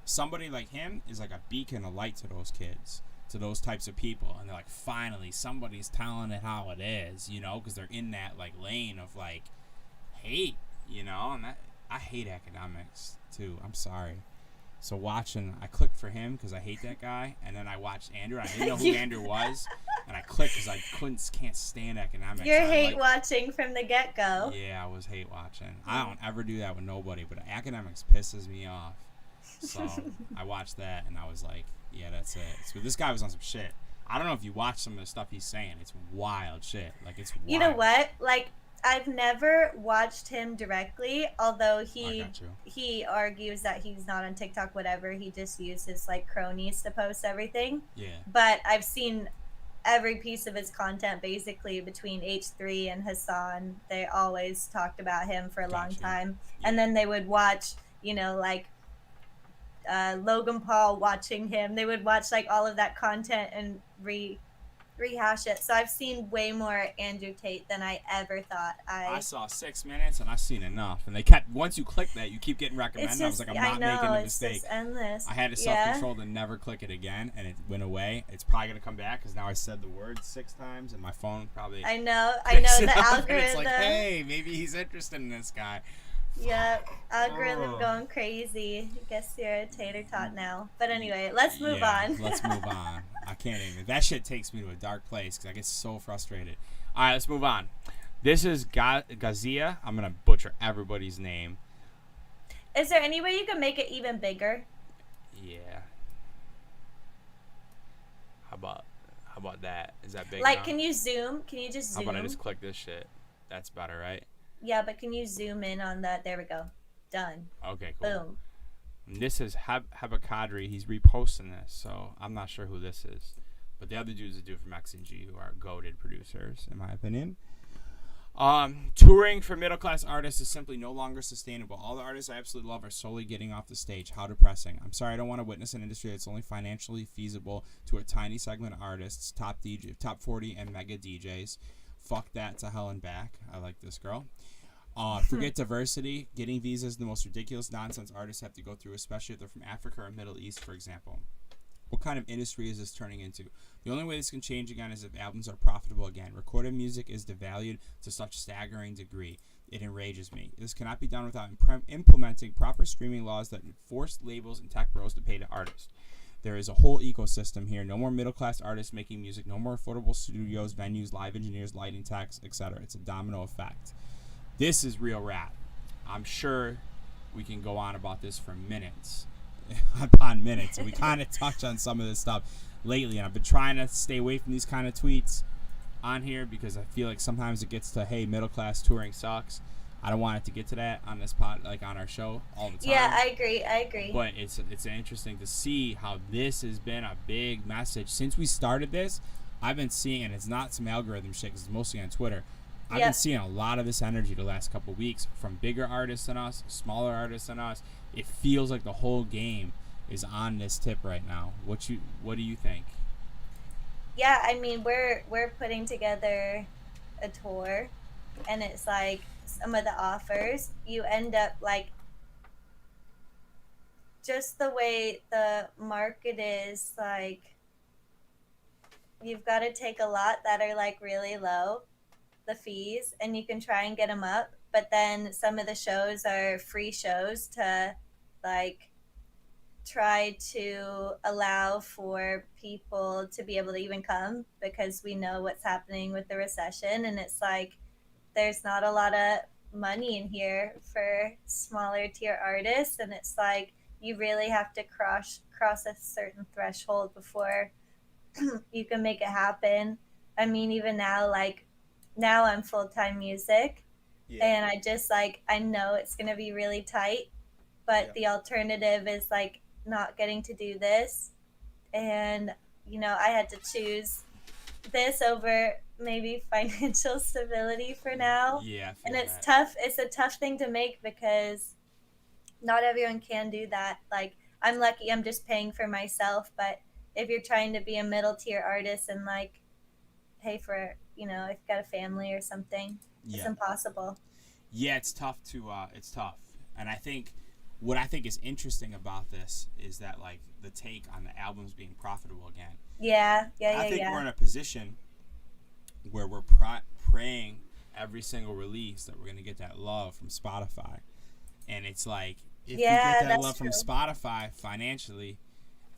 somebody like him is like a beacon of light to those kids, to those types of people. And they're like, finally, somebody's telling it how it is, you know, because they're in that like lane of like hate, you know, and I hate Academics too. I'm sorry. So I clicked for him because I hate that guy, and then I watched Andrew. I didn't know who Andrew was, and I clicked because I can't stand Academics. You're watching from the get-go. Yeah, I was hate watching. I don't ever do that with nobody, but Academics pisses me off. So I watched that, and I was like, yeah, that's it. So this guy was on some shit. I don't know if you watch some of the stuff he's saying. It's wild shit. Like, it's wild. You know what? Like, I've never watched him directly, although he argues that he's not on TikTok, whatever. He just uses like cronies to post everything. Yeah. But I've seen every piece of his content basically between H3 and Hassan. They always talked about him for a long time. Yeah. And then they would watch, you know, like Logan Paul watching him. They would watch like all of that content and rehash it. So I've seen way more Andrew Tate than I ever thought I saw 6 minutes and I've seen enough. And they kept, once you click that, you keep getting recommended. I was like, I'm not making a mistake. It's just endless. I had to self-control to never click it again, and it went away. It's probably going to come back because now I said the word 6 times and my phone probably I know the algorithm. It's like, hey, maybe he's interested in this guy. Yep, algorithm going crazy. I guess you're a tater tot now. But anyway, let's move on. Let's move on. I can't even. That shit takes me to a dark place because I get so frustrated. All right, let's move on. This is Gazia. I'm going to butcher everybody's name. Is there any way you can make it even bigger? Yeah. How about that? Is that big Like, enough? can you zoom? Can you just zoom? How about I just click this shit? That's better, right? Yeah, but can you zoom in on that? There we go. Done. Okay, cool. Boom. And this is Habakadri. He's reposting this, so I'm not sure who this is. But the other dudes that do it from X&G, who are goated producers, in my opinion. Touring for middle-class artists is simply no longer sustainable. All the artists I absolutely love are solely getting off the stage. How depressing. I'm sorry, I don't want to witness an industry that's only financially feasible to a tiny segment of artists, top 40 and mega DJs. Fuck that to hell and back. I like this girl. Forget diversity. Getting visas is the most ridiculous nonsense artists have to go through, especially if they're from Africa or Middle East, for example. What kind of industry is this turning into? The only way this can change again is if albums are profitable again. Recorded music is devalued to such a staggering degree. It enrages me. This cannot be done without implementing proper streaming laws that force labels and tech bros to pay to artists. There is a whole ecosystem here. No more middle-class artists making music. No more affordable studios, venues, live engineers, lighting techs, etc. It's a domino effect. This is real rap. I'm sure we can go on about this for minutes upon minutes. And we kind of touch on some of this stuff lately. And I've been trying to stay away from these kind of tweets on here because I feel like sometimes it gets to, hey, middle-class touring sucks. I don't want it to get to that on this pod, like on our show all the time. Yeah, I agree. But it's interesting to see how this has been a big message since we started this. I've been seeing, and it's not some algorithm shit because it's mostly on Twitter. I've been seeing a lot of this energy the last couple of weeks from bigger artists than us, smaller artists than us. It feels like the whole game is on this tip right now. What do you think? Yeah, I mean, we're putting together a tour, and it's like some of the offers you end up like just the way the market is like you've got to take a lot that are like really low, the fees, and you can try and get them up, but then some of the shows are free shows to like try to allow for people to be able to even come because we know what's happening with the recession, and it's like there's not a lot of money in here for smaller tier artists, and it's like you really have to cross a certain threshold before you can make it happen. I mean, even now, like now I'm full-time music, Yeah. and I just like I know it's going to be really tight, but Yeah. the alternative is like not getting to do this. And I had to choose this over maybe financial stability for now. Yeah, I And feel it's that. tough. It's a tough thing to make because not everyone can do that. Like, I'm lucky I'm just paying for myself, but if you're trying to be a middle tier artist and like pay for, if you've got a family or something, it's Yeah. impossible. Yeah, it's tough to it's tough. And I think what I think is interesting about this is that like the take on the albums being profitable again. Yeah, yeah, I yeah, think we're yeah. in a position where we're praying every single release that we're going to get that love from Spotify. And it's like if we get Yeah, that that's love from true. Spotify financially,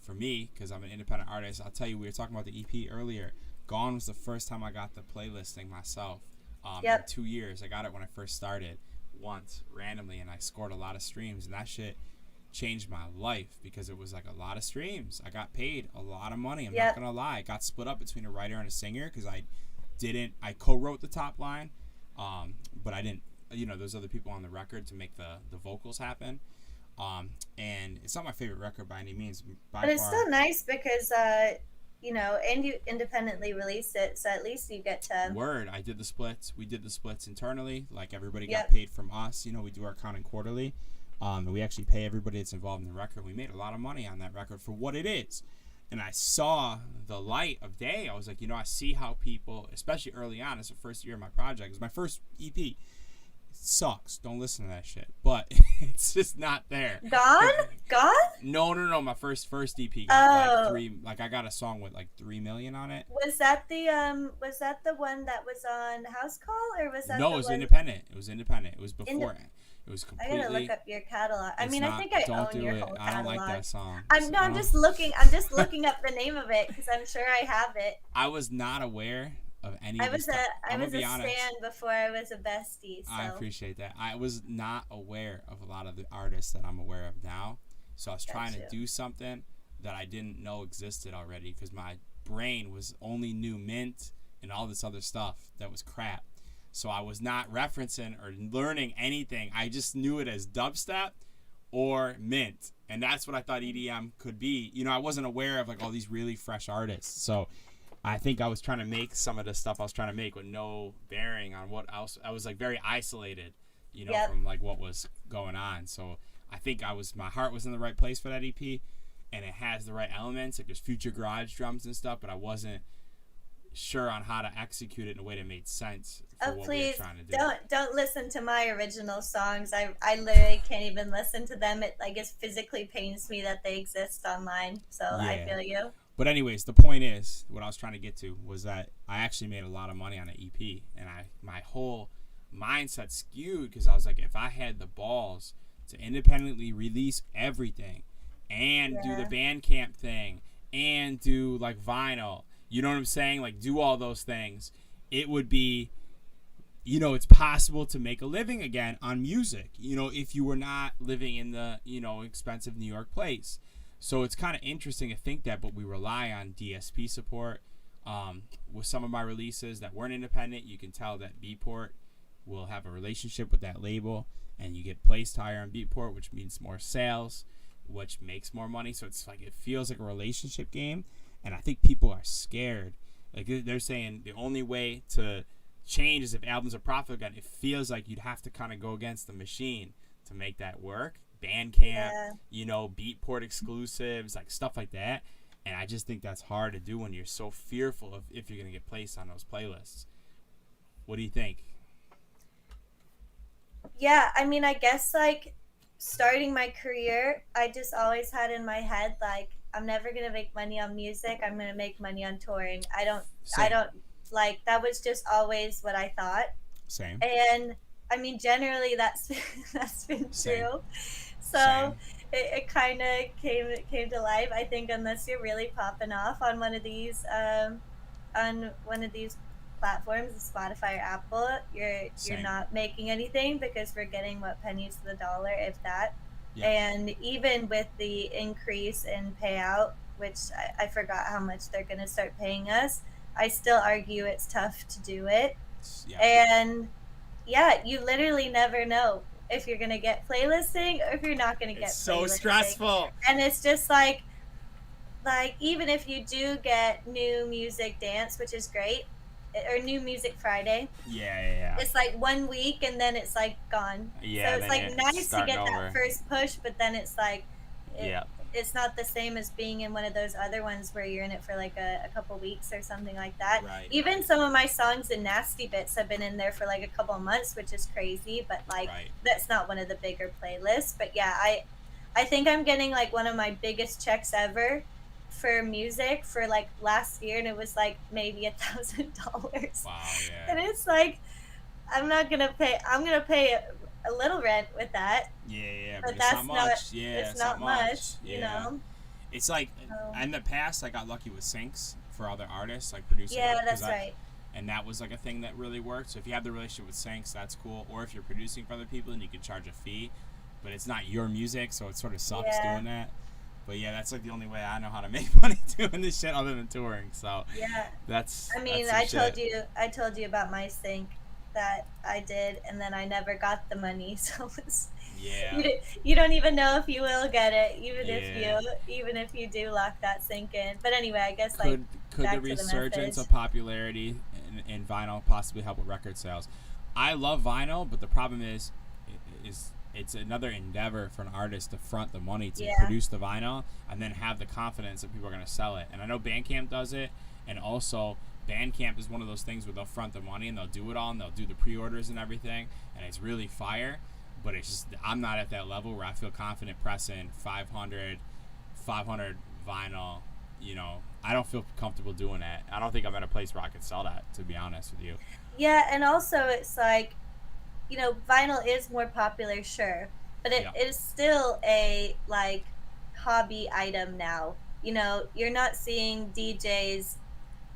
for me, because I'm an independent artist, I'll tell you, we were talking about the EP earlier. Gone was the first time I got the playlisting myself. In Yep. 2 years, I got it when I first started once randomly, and I scored a lot of streams, and that shit changed my life because it was like a lot of streams. I got paid a lot of money. I'm not Yep. gonna lie. It got split up between a writer and a singer because I co-wrote the top line, but I didn't. There's other people on the record to make the vocals happen. And it's not my favorite record by any means, by But it's far. still nice because and you independently released it, so at least you get to. Word, I did the splits. We did the splits internally. Like everybody got Yep. paid from us. We do our accounting quarterly, and we actually pay everybody that's involved in the record. We made a lot of money on that record for what it is. And I saw the light of day. I was like, I see how people, especially early on, it's the first year of my project. It's my first EP. It sucks. Don't listen to that shit. But it's just not there. Gone? Gone? No. My first EP got like Oh, three. Like I got a song with like 3 million on it. was that the one that was on House Call, or was that No, it the was one independent. It was independent. It was in? before. It was I gotta look completely. up your catalog. I It's mean, I not. think I Don't own do your it. whole I don't like catalog. that song. I'm no, I I'm don't. just looking. I'm just looking up the name of it because I'm sure I have it. I was not aware of any I of the was a stuff. I I'm gonna was a be honest. stan before I was a bestie. I So appreciate that. I was not aware of a lot of the artists that I'm aware of now. So I was trying got to you. do something that I didn't know existed already because my brain was only knew Mint and all this other stuff that was crap. So I was not referencing or learning anything. I just knew it as dubstep or Mint. And that's what I thought EDM could be. I wasn't aware of like all these really fresh artists. So I think I was trying to make some of the stuff I was trying to make with no bearing on what else. I was like very isolated, Yep. from like what was going on. So I think my heart was in the right place for that EP, and it has the right elements. Like there's future garage drums and stuff, but I wasn't sure on how to execute it in a way that made sense for Oh, what we were please trying to do. don't listen to my original songs. I literally can't even listen to them. It physically pains me that they exist online. So I Yeah. feel you. But anyways, the point is, what I was trying to get to was that I actually made a lot of money on an EP, and my whole mindset skewed because I was like, if I had the balls to independently release everything and do the Yeah. Bandcamp thing and do like vinyl, you know what I'm saying? Like do all those things, it would be, it's possible to make a living again on music, if you were not living in the, expensive New York place. So it's kind of interesting to think that, but we rely on DSP support. With some of my releases that weren't independent, you can tell that Beatport will have a relationship with that label, and you get placed higher on Beatport, which means more sales, which makes more money. So it's like it feels like a relationship game, and I think people are scared. Like they're saying the only way to change is if albums are profitable again. It feels like you'd have to kind of go against the machine to make that work. Bandcamp, Yeah. Beatport exclusives, like stuff like that. And I just think that's hard to do when you're so fearful of if you're gonna get placed on those playlists. What do you think? Yeah, I mean, I guess like starting my career, I just always had in my head like I'm never going to make money on music. I'm going to make money on touring. I Same, don't like that was just always what I thought. same, And I mean, generally that's that's been same, true. So same. it kind of came to life. I think unless you're really popping off on one of these platforms, Spotify or Apple, you're Same. not making anything because we're getting what pennies to the dollar, if that. Yep. And even with the increase in payout, which I forgot how much they're going to start paying us, I still argue it's tough to do it. Yeah. And yeah, you literally never know if you're going to get playlisting or if you're not going to It's get so playlisting. stressful. And it's just like even if you do get new music dance, which is great, or new music Friday, Yeah. it's like 1 week and then it's like gone. So Yeah, it's then like you're nice to starting get that over. first push, but then it's like it, Yeah. it's not the same as being in one of those other ones where you're in it for like a couple weeks or something like that. Right. Even right. some of my songs in Nasty Bits have been in there for like a couple months, which is crazy, but like Right. that's not one of the bigger playlists. But yeah, I think I'm getting like one of my biggest checks ever for music for like last year, and it was like maybe $1,000. Wow. And Yeah. it's like I'm gonna pay a little rent with that, Yeah. But but it's not that's not much. Yeah. it's It's not not much, much. you Yeah. know. It's like So, in the past, I got lucky with syncs for other artists, like producing. yeah, Cause that's right. and that was like a thing that really worked. So if you have the relationship with syncs, that's cool. Or if you're producing for other people and you can charge a fee, but it's not your music, so it sort of sucks Yeah, doing that. But yeah, that's like the only way I know how to make money doing this shit other than touring. So yeah. that's I mean, that's some shit. I told you about my sync that I did, and then I never got the money. So Yeah. you don't even know if you will get it, Yeah. even if you do lock that sync in. But anyway, I guess like Could the back to the resurgence message. of popularity in vinyl possibly help with record sales? I love vinyl, but the problem is it's another endeavor for an artist to front the money to Yeah, produce the vinyl and then have the confidence that people are going to sell it. And I know Bandcamp does it, and also Bandcamp is one of those things where they'll front the money and they'll do it all and they'll do the pre-orders and everything, and it's really fire. But it's just I'm not at that level where I feel confident pressing 500 vinyl. I don't feel comfortable doing that. I don't think I'm at a place where I could sell that, to be honest with you. yeah, and also it's like vinyl is more popular, sure, but it Yeah. is still a like hobby item now. You're not seeing DJs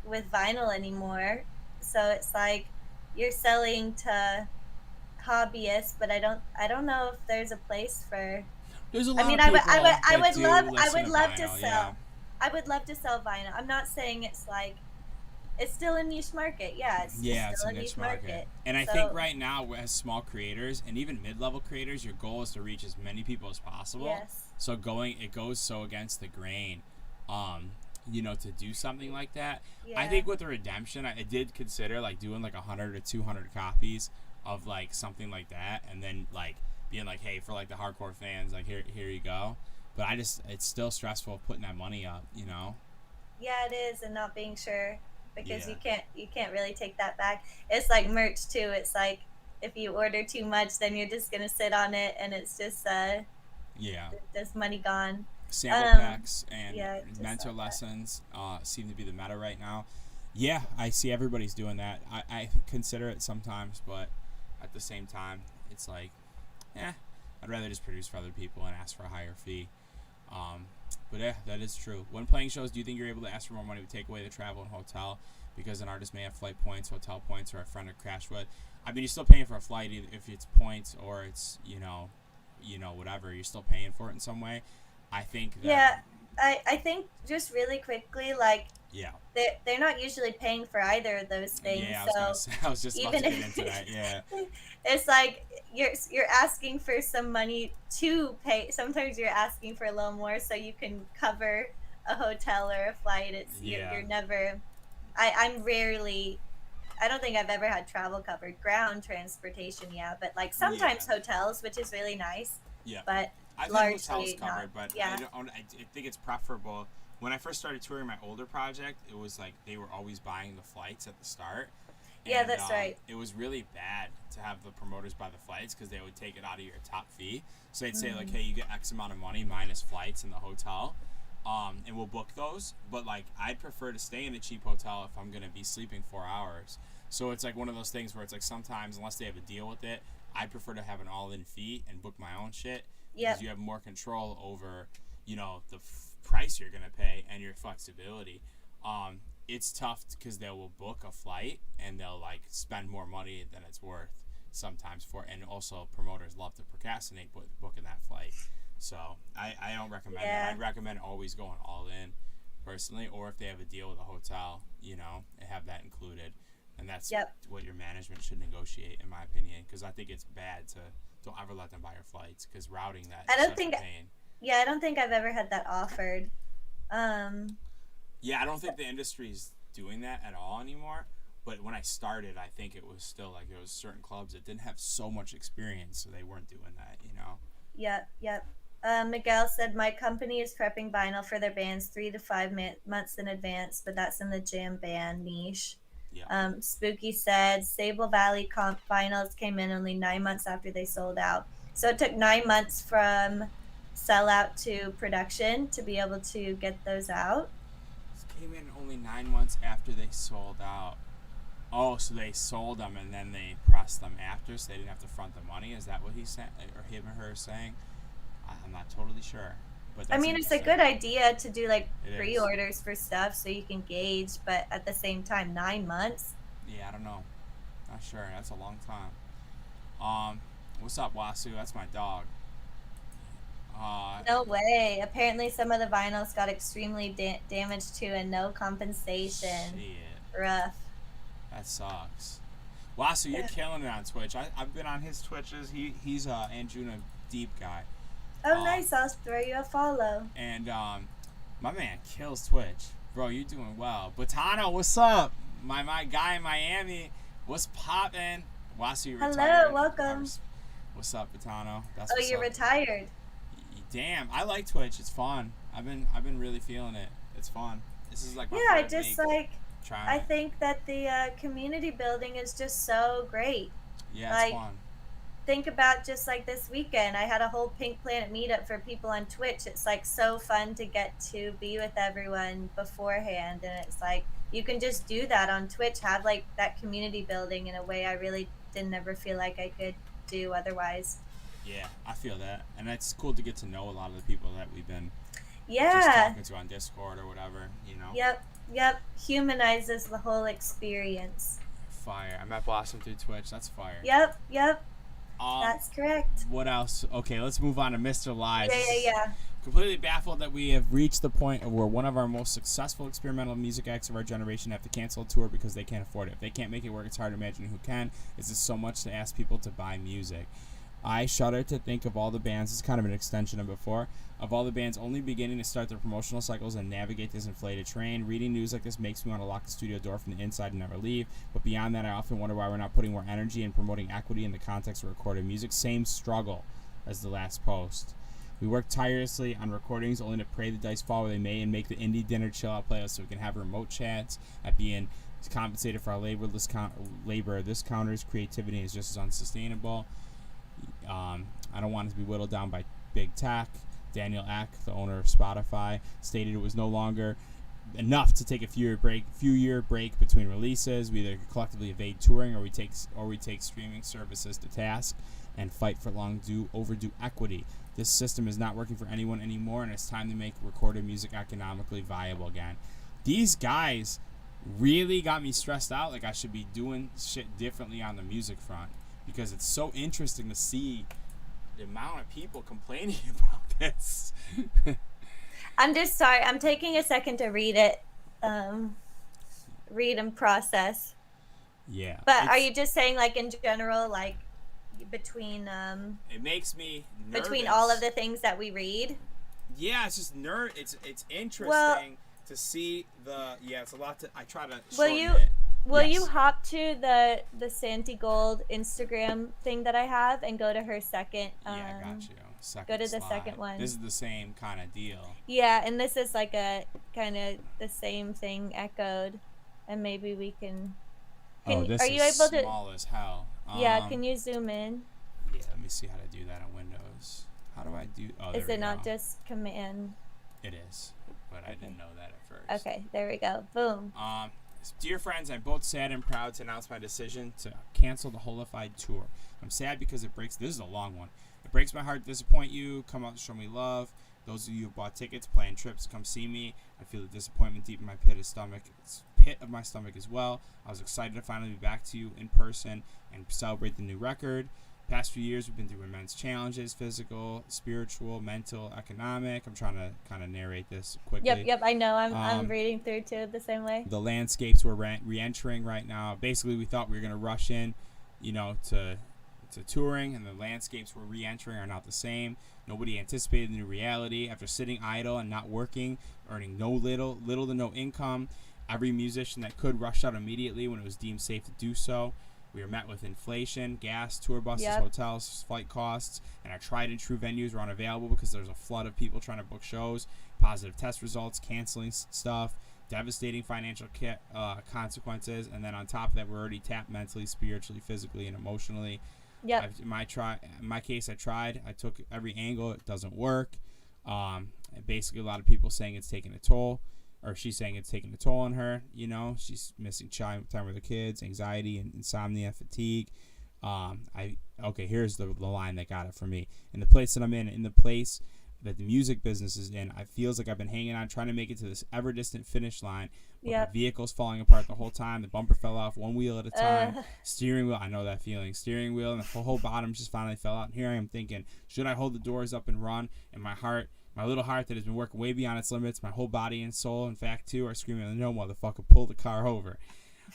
with vinyl anymore, so it's like you're selling to hobbyists, but I don't know if there's a place for. There's a I lot mean, of people I that would do I listen would to love to vinyl. Yeah. sell. I would love to sell vinyl. I'm not saying it's like it's still a niche market. Yeah, it's Yeah, it's still a a niche niche market. market. And I think So right now, as small creators and even mid-level creators, your goal is to reach as many people as possible. yes, So it goes so against the grain, to do something like that. I yeah. think with the redemption, I did consider like doing like 100 or 200 copies of like something like that, and then like being like, hey, for like the hardcore fans, like here you go. But it's still stressful putting that money up. Yeah, it is, and not being sure because Yeah. you can't really take that back. It's like merch too. It's like if you order too much, then you're just gonna sit on it, and it's just Yeah. there's money gone. Sample Um, packs and yeah, just mentor like that. lessons seem to be the meta right now. Yeah, I see everybody's doing that. I consider it sometimes, but at the same time, it's like, I'd rather just produce for other people and ask for a higher fee. Um, but yeah, that is true. When playing shows, do you think you're able to ask for more money to take away the travel and hotel? Because an artist may have flight points, hotel points, or a friend to crash with. I mean, you're still paying for a flight, either if it's points or it's whatever. You're still paying for it in some way. I think that Yeah, I think just really quickly, like yeah, they're not usually paying for either of those things. yeah. I was gonna So say, I was just about to even get into that. Yeah, if it's like you're asking for some money to pay, sometimes you're asking for a little more so you can cover a hotel or a flight. It's yeah, you're never. I'm rarely. I don't think I've ever had travel covered. Ground transportation, yeah, but like yeah, sometimes hotels, which is really nice. yeah. But I've had hotels largely not. covered, but Yeah. I think it's preferable. When I first started touring my older project, it was like they were always buying the flights at the start. Yeah, And that's right. it was really bad to have the promoters buy the flights because they would take it out of your top fee. So they'd say like, hey, you get X amount of money minus flights in the hotel, and we'll book those. But like, I'd prefer to stay in a cheap hotel if I'm gonna be sleeping 4 hours. So it's like one of those things where it's like sometimes unless they have a deal with it, I prefer to have an all-in fee and book my own shit because Yep. you have more control over, the price you're gonna pay and your flexibility. It's tough because they will book a flight and they'll like spend more money than it's worth sometimes for, and also promoters love to procrastinate booking that flight. So I don't recommend Yeah. that. I'd recommend always going all in personally, or if they have a deal with a hotel, and have that included. And that's Yep. what your management should negotiate, in my opinion, because I think it's bad to don't ever let them buy your flights because routing that I is don't such think a pain. Yeah, I don't think I've ever had that offered. Yeah, I don't think the industry's doing that at all anymore. But when I started, I think it was still like there was certain clubs that didn't have so much experience, so they weren't doing that. Yep, yep. Miguel said my company is prepping vinyl for their bands 3 to 5 months in advance, but that's in the jam band niche. Yeah. Spooky said Sable Valley comp vinyls came in only 9 months after they sold out. So it took 9 months from sellout to production to be able to get those out. This came in only 9 months after they sold out. Oh, so they sold them and then they pressed them after, so they didn't have to front the money. Is that what he said, or him or her saying? I'm not totally sure. But I that's mean, it's a interesting. good idea to do like It is. pre-orders for stuff so you can gauge, but at the same time, 9 months. Yeah, I don't know. Not sure. That's a long time. What's up, Wasu? That's my dog. No way. Apparently, some of the vinyls got extremely damaged too, and no compensation. Shit. Rough. That sucks. Wasu, you're killing it on Twitch. I've been on his Twitches. He's a Anjuna deep guy. Oh, nice. I'll throw you a follow. And my man kills Twitch. Bro, you're doing well. Botano, what's up? My guy in Miami. What's poppin'? Wasu, you retired. Hello, welcome. What's up, Botano? That's Oh, what's you're up. retired. Damn, I like Twitch. It's fun. I've been really feeling it. It's fun. This is like my Yeah, I third just week like. trying I it. think that the community building is just so great. Yeah, like- it's fun. Think about just like this weekend, I had a whole Pink Planet meetup for people on Twitch. It's like so fun to get to be with everyone beforehand, and it's like you can just do that on Twitch, have like that community building in a way I really didn't ever feel like I could do otherwise. Yeah, I feel that, and it's cool to get to know a lot of the people that we've been just Yeah. talking to on Discord or whatever. Yep. Humanizes the whole experience. Fire. I met Blossom through Twitch. That's fire. Yep. That's That's correct. what else? Okay, let's move on to Mr. Lies. Yeah. Completely baffled that we have reached the point of where one of our most successful experimental music acts of our generation have to cancel a tour because they can't afford it. If they can't make it work, it's hard to imagine who can. Is this so much to ask people to buy music? I shudder to think of all the bands, this is kind of an extension of before, of all the bands only beginning to start their promotional cycles and navigate this inflated train. Reading news like this makes me want to lock the studio door from the inside and never leave. But beyond that, I often wonder why we're not putting more energy in promoting equity in the context of recorded music. Same struggle as the last post. We work tirelessly on recordings only to pray the dice fall where they may and make the indie dinner chill out playlist so we can have remote chats at being compensated for our labor. This counters creativity is just as unsustainable. I don't want it to be whittled down by big tech. Daniel Ek, the owner of Spotify, stated it was no longer enough to take a few year break between releases. We either collectively evade touring or we take streaming services to task and fight for overdue equity. This system is not working for anyone anymore, and it's time to make recorded music economically viable again. These guys really got me stressed out like I should be doing shit differently on the music front, because it's so interesting to see the amount of people complaining about this. I'm just sorry. I'm taking a second to read it. Read and process. Yeah. But are you just saying, like, in general, like, between It makes me nervous. between all of the things that we read? Yeah, it's just It's interesting to see the. Yeah, it's a lot to. I try to. Will Yes. you hop to the Santi Gold Instagram thing that I have and go to her second? Yeah, I got you. Go Second to the slide. second one. This is the same kind of deal. Yeah, and this is like a kind of the same thing echoed, and maybe we can. Oh, this Are is you able to? small as hell. Yeah, can you zoom in? Yeah, let me see how to do that on Windows. How do I do? Oh, there Is we it go. not just command? It is, but I didn't know that at first. Okay, there we go. Boom. Dear friends, I'm both sad and proud to announce my decision to cancel the Holified tour. I'm sad because it breaks. This is a long one. It breaks my heart to disappoint you. Come out to show me love. Those of you who bought tickets, plan trips, come see me. I feel the disappointment deep in my pit of my stomach as well. I was excited to finally be back to you in person and celebrate the new record. Past few years, we've been through immense challenges: physical, spiritual, mental, economic. I'm trying to kind of narrate this quickly. Yep, I know. I'm reading through too the same way. The landscapes we're re-entering right now. Basically, we thought we were going to rush in, to touring, and the landscapes we're re-entering are not the same. Nobody anticipated the new reality. After sitting idle and not working, earning little to no income, every musician that could rushed out immediately when it was deemed safe to do so. We were met with inflation, gas, tour buses, hotels, flight costs, and our tried and true venues were unavailable because there's a flood of people trying to book shows, positive test results, canceling stuff, devastating financial consequences, and then on top of that, we're already tapped mentally, spiritually, physically, and emotionally. Yep. In my case, I tried. I took every angle. It doesn't work. Basically, a lot of people saying it's taking a toll. Or she's saying it's taking a toll on her. She's missing time with her kids, anxiety and insomnia, fatigue. Here's the line that got it for me. In the place that I'm in the place that the music business is in, I feels like I've been hanging on, trying to make it to this ever distant finish line. But the vehicle's falling apart the whole time. The bumper fell off one wheel at a time. Steering wheel, I know that feeling. Steering wheel and the whole bottom just finally fell out. And here I am thinking, should I hold the doors up and run? And my little heart that has been working way beyond its limits, my whole body and soul, in fact, too, are screaming, no, motherfucker, pull the car over.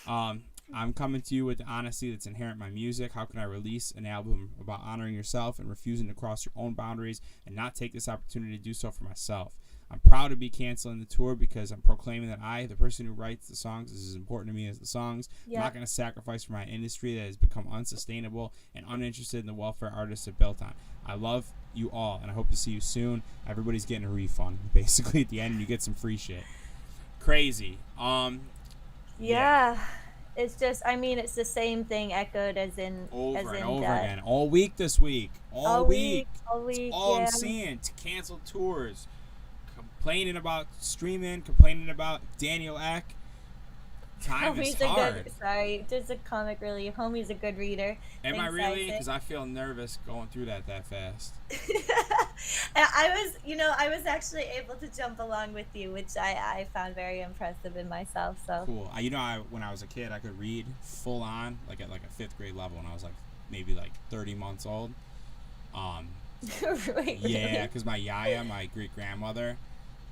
I'm coming to you with the honesty that's inherent in my music. How can I release an album about honoring yourself and refusing to cross your own boundaries and not take this opportunity to do so for myself? I'm proud to be canceling the tour because I'm proclaiming that I, the person who writes the songs, is as important to me as the songs. I'm not going to sacrifice for my industry that has become unsustainable and uninterested in the welfare artists it built on. I love you all, and I hope to see you soon. Everybody's getting a refund, basically, at the end, and you get some free shit. Crazy. It's just, it's the same thing echoed as in over and over that. again. All week this week. All week. That's all I'm seeing. To cancel tours. Complaining about streaming. Complaining about Daniel Ek. Time is hard. Just a comic relief. Homie's a good reader. Am I really? Because I feel nervous going through that fast. I was actually able to jump along with you, which I found very impressive in myself. So cool. When I was a kid, I could read full on, like at like a 5th grade level, when I was like maybe like 30 months old. Really? Yeah, because my yaya, my great grandmother,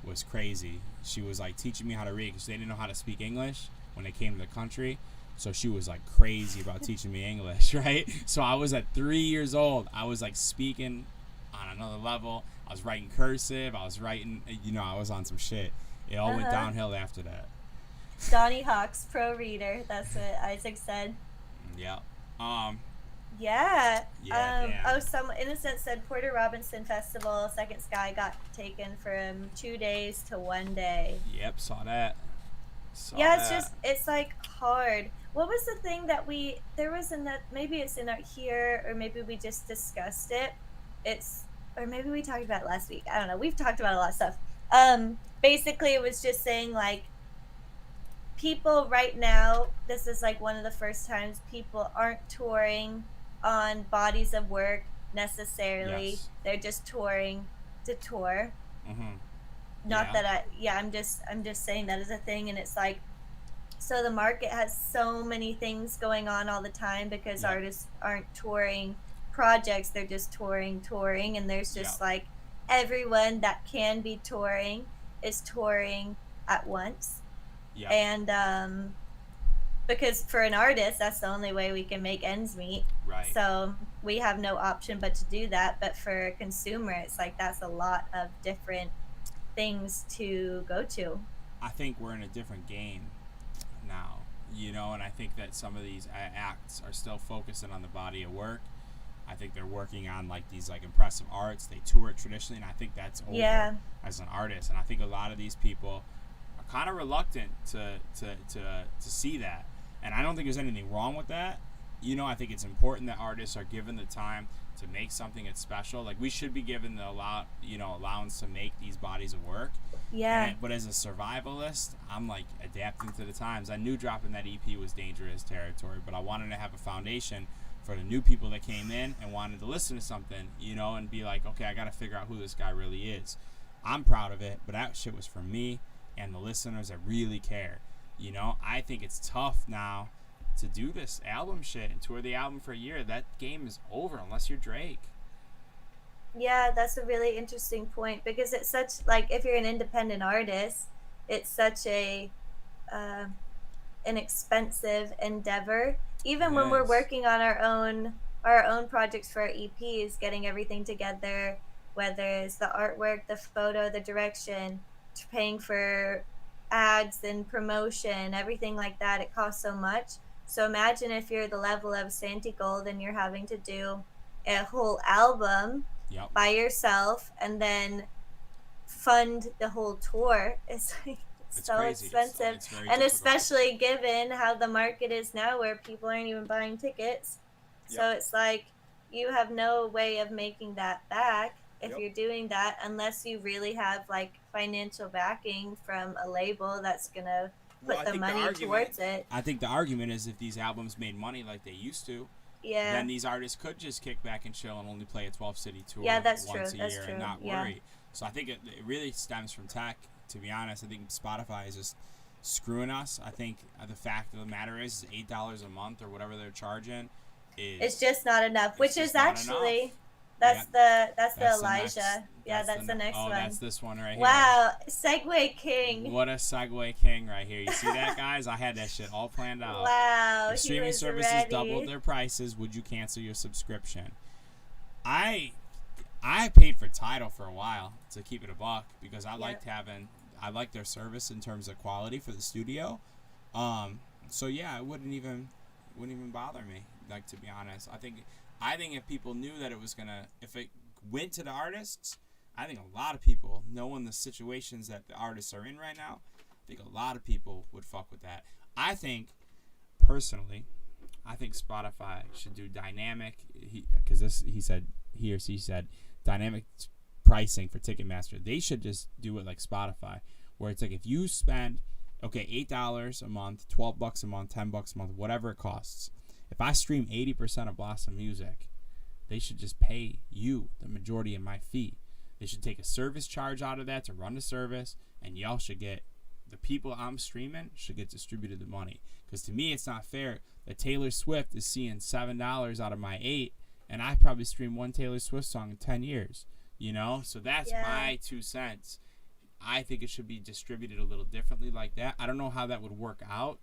was crazy. She was like teaching me how to read because they didn't know how to speak English when they came to the country. So she was like crazy about teaching me English, right? So I was at 3 years old. I was like speaking on another level. I was writing cursive. I was writing, I was on some shit. It all went downhill after that. Donnie Hawk's pro reader. That's what Isaac said. Yeah. Someone Innocent said Porter Robinson Festival Second Sky got taken from 2 days to 1 day. Yep, saw that. It's like hard. What was the thing that maybe it's in our here, or maybe we just discussed it. Or maybe we talked about it last week. I don't know. We've talked about a lot of stuff. Basically it was just saying like people right now, this is like one of the first times people aren't touring on bodies of work necessarily. Yes. They're just touring to tour. Mm-hmm. I'm just saying that is a thing, and it's like, so the market has so many things going on all the time because artists aren't touring projects, they're just touring, and there's just like everyone that can be touring is touring at once. Yeah. And because for an artist, that's the only way we can make ends meet. Right. So we have no option but to do that. But for a consumer, it's like that's a lot of different things to go to. I think we're in a different game now, and I think that some of these acts are still focusing on the body of work, I think they're working on like these like impressive arts. They tour it traditionally, and I think that's over Yeah. as an artist. And I think a lot of these people are kind of reluctant to see that. And I don't think there's anything wrong with that. You know, I think it's important that artists are given the time to make something that's special. Like we should be given the allowance to make these bodies of work. Yeah. But as a survivalist, I'm like adapting to the times. I knew dropping that EP was dangerous territory, but I wanted to have a foundation for the new people that came in and wanted to listen to something, you know, and be like, okay, I got to figure out who this guy really is. I'm proud of it, but that shit was for me and the listeners that really care. You know, I think it's tough now to do this album shit and tour the album for a year. That game is over unless you're Drake. Yeah, that's a really interesting point because it's such like if you're an independent artist, it's such a an expensive endeavor. Even when we're Yes. working on our own projects for our EPs, getting everything together, whether it's the artwork, the photo, the direction, paying for ads and promotion, everything like that, it costs so much. So imagine if you're the level of Santi Gold and you're having to do a whole album Yep. by yourself and then fund the whole tour. It's like it's It's so crazy. expensive. It's very And difficult. especially given how the market is now where people aren't even buying tickets. So Yep. it's like you have no way of making that back if Yep. you're doing that unless you really have like financial backing from a label that's gonna Well, put I the think the money argument- towards it. I think the argument is if these albums made money like they used to, Yeah. then these artists could just kick back and chill and only play a 12 city tour Yeah, that's once true, a that's year true, and not yeah. worry. So I think it really stems from tech, to be honest. I think Spotify is just screwing us. I think the fact of the matter is $8 a month or whatever they're charging is It's just not enough, which just is not actually enough. that's the That's the the Elijah. next- Yeah, that's the next oh, one. that's this one right here. Wow, Segway King. What a Segway King right here. You see that, guys? I had that shit all planned out. Wow, The he streaming was services ready. doubled their prices. Would you cancel your subscription? I paid for Tidal for a while to keep it a buck because I liked their service in terms of quality for the studio. So yeah, it wouldn't even bother me. Like, to be honest, I think if people knew that if it went to the artists, I think a lot of people, knowing the situations that the artists are in right now, I think a lot of people would fuck with that. I think, personally, Spotify should do dynamic, because he or she said dynamic pricing for Ticketmaster. They should just do it like Spotify, where it's like if you spend, $8 a month, $12 a month, $10 a month, whatever it costs. If I stream 80% of Blossom Music, they should just pay you the majority of my fee. They should take a service charge out of that to run the service, and y'all should get, the people I'm streaming should get distributed the money. Because to me, it's not fair that Taylor Swift is seeing $7 out of my 8, and I probably stream one Taylor Swift song in 10 years. You know? So that's my 2 cents. I think it should be distributed a little differently like that. I don't know how that would work out,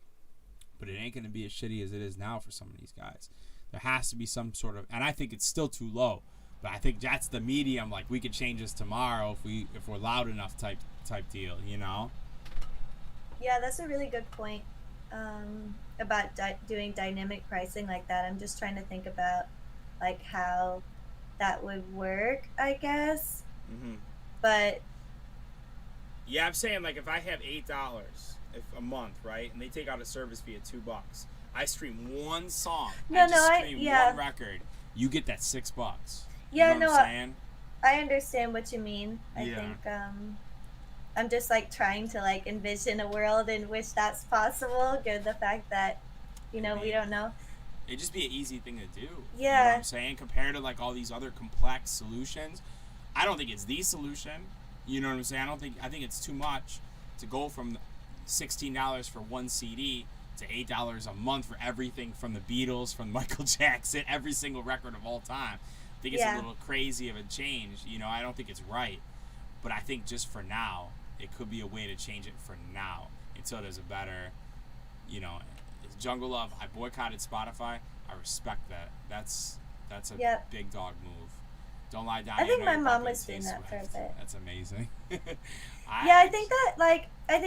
but it ain't going to be as shitty as it is now for some of these guys. There has to be some sort of, and I think it's still too low, but I think that's the medium. Like, we could change this tomorrow if we're loud enough type deal, you know? Yeah, that's a really good point about doing dynamic pricing like that. I'm just trying to think about like how that would work, I guess. Mm-hmm. But Yeah, I'm saying, like, if I have $8 a month, right, and they take out a service fee of $2, I stream one song. No, I just no, stream yeah. one record. You get that $6. Yeah, you know no, what I'm saying? I understand what you mean. I Yeah. think I'm just like trying to like envision a world in which that's possible, given the fact that we don't know. It'd just be an easy thing to do. You know Yeah. what I'm saying? Compared to like all these other complex solutions, I don't think it's the solution. You know what I'm saying? I think it's too much to go from $16 for one CD to $8 a month for everything from the Beatles, from Michael Jackson, every single record of all time. I think it's a Yeah. little crazy of a change. You know, I don't think it's right. But I think just for now, it could be a way to change it for now until there's a better, it's Jungle Love. I boycotted Spotify. I respect that. That's a Yep. big dog move. Don't lie down. I think my mom was doing that for a bit. That's amazing. Yeah, I think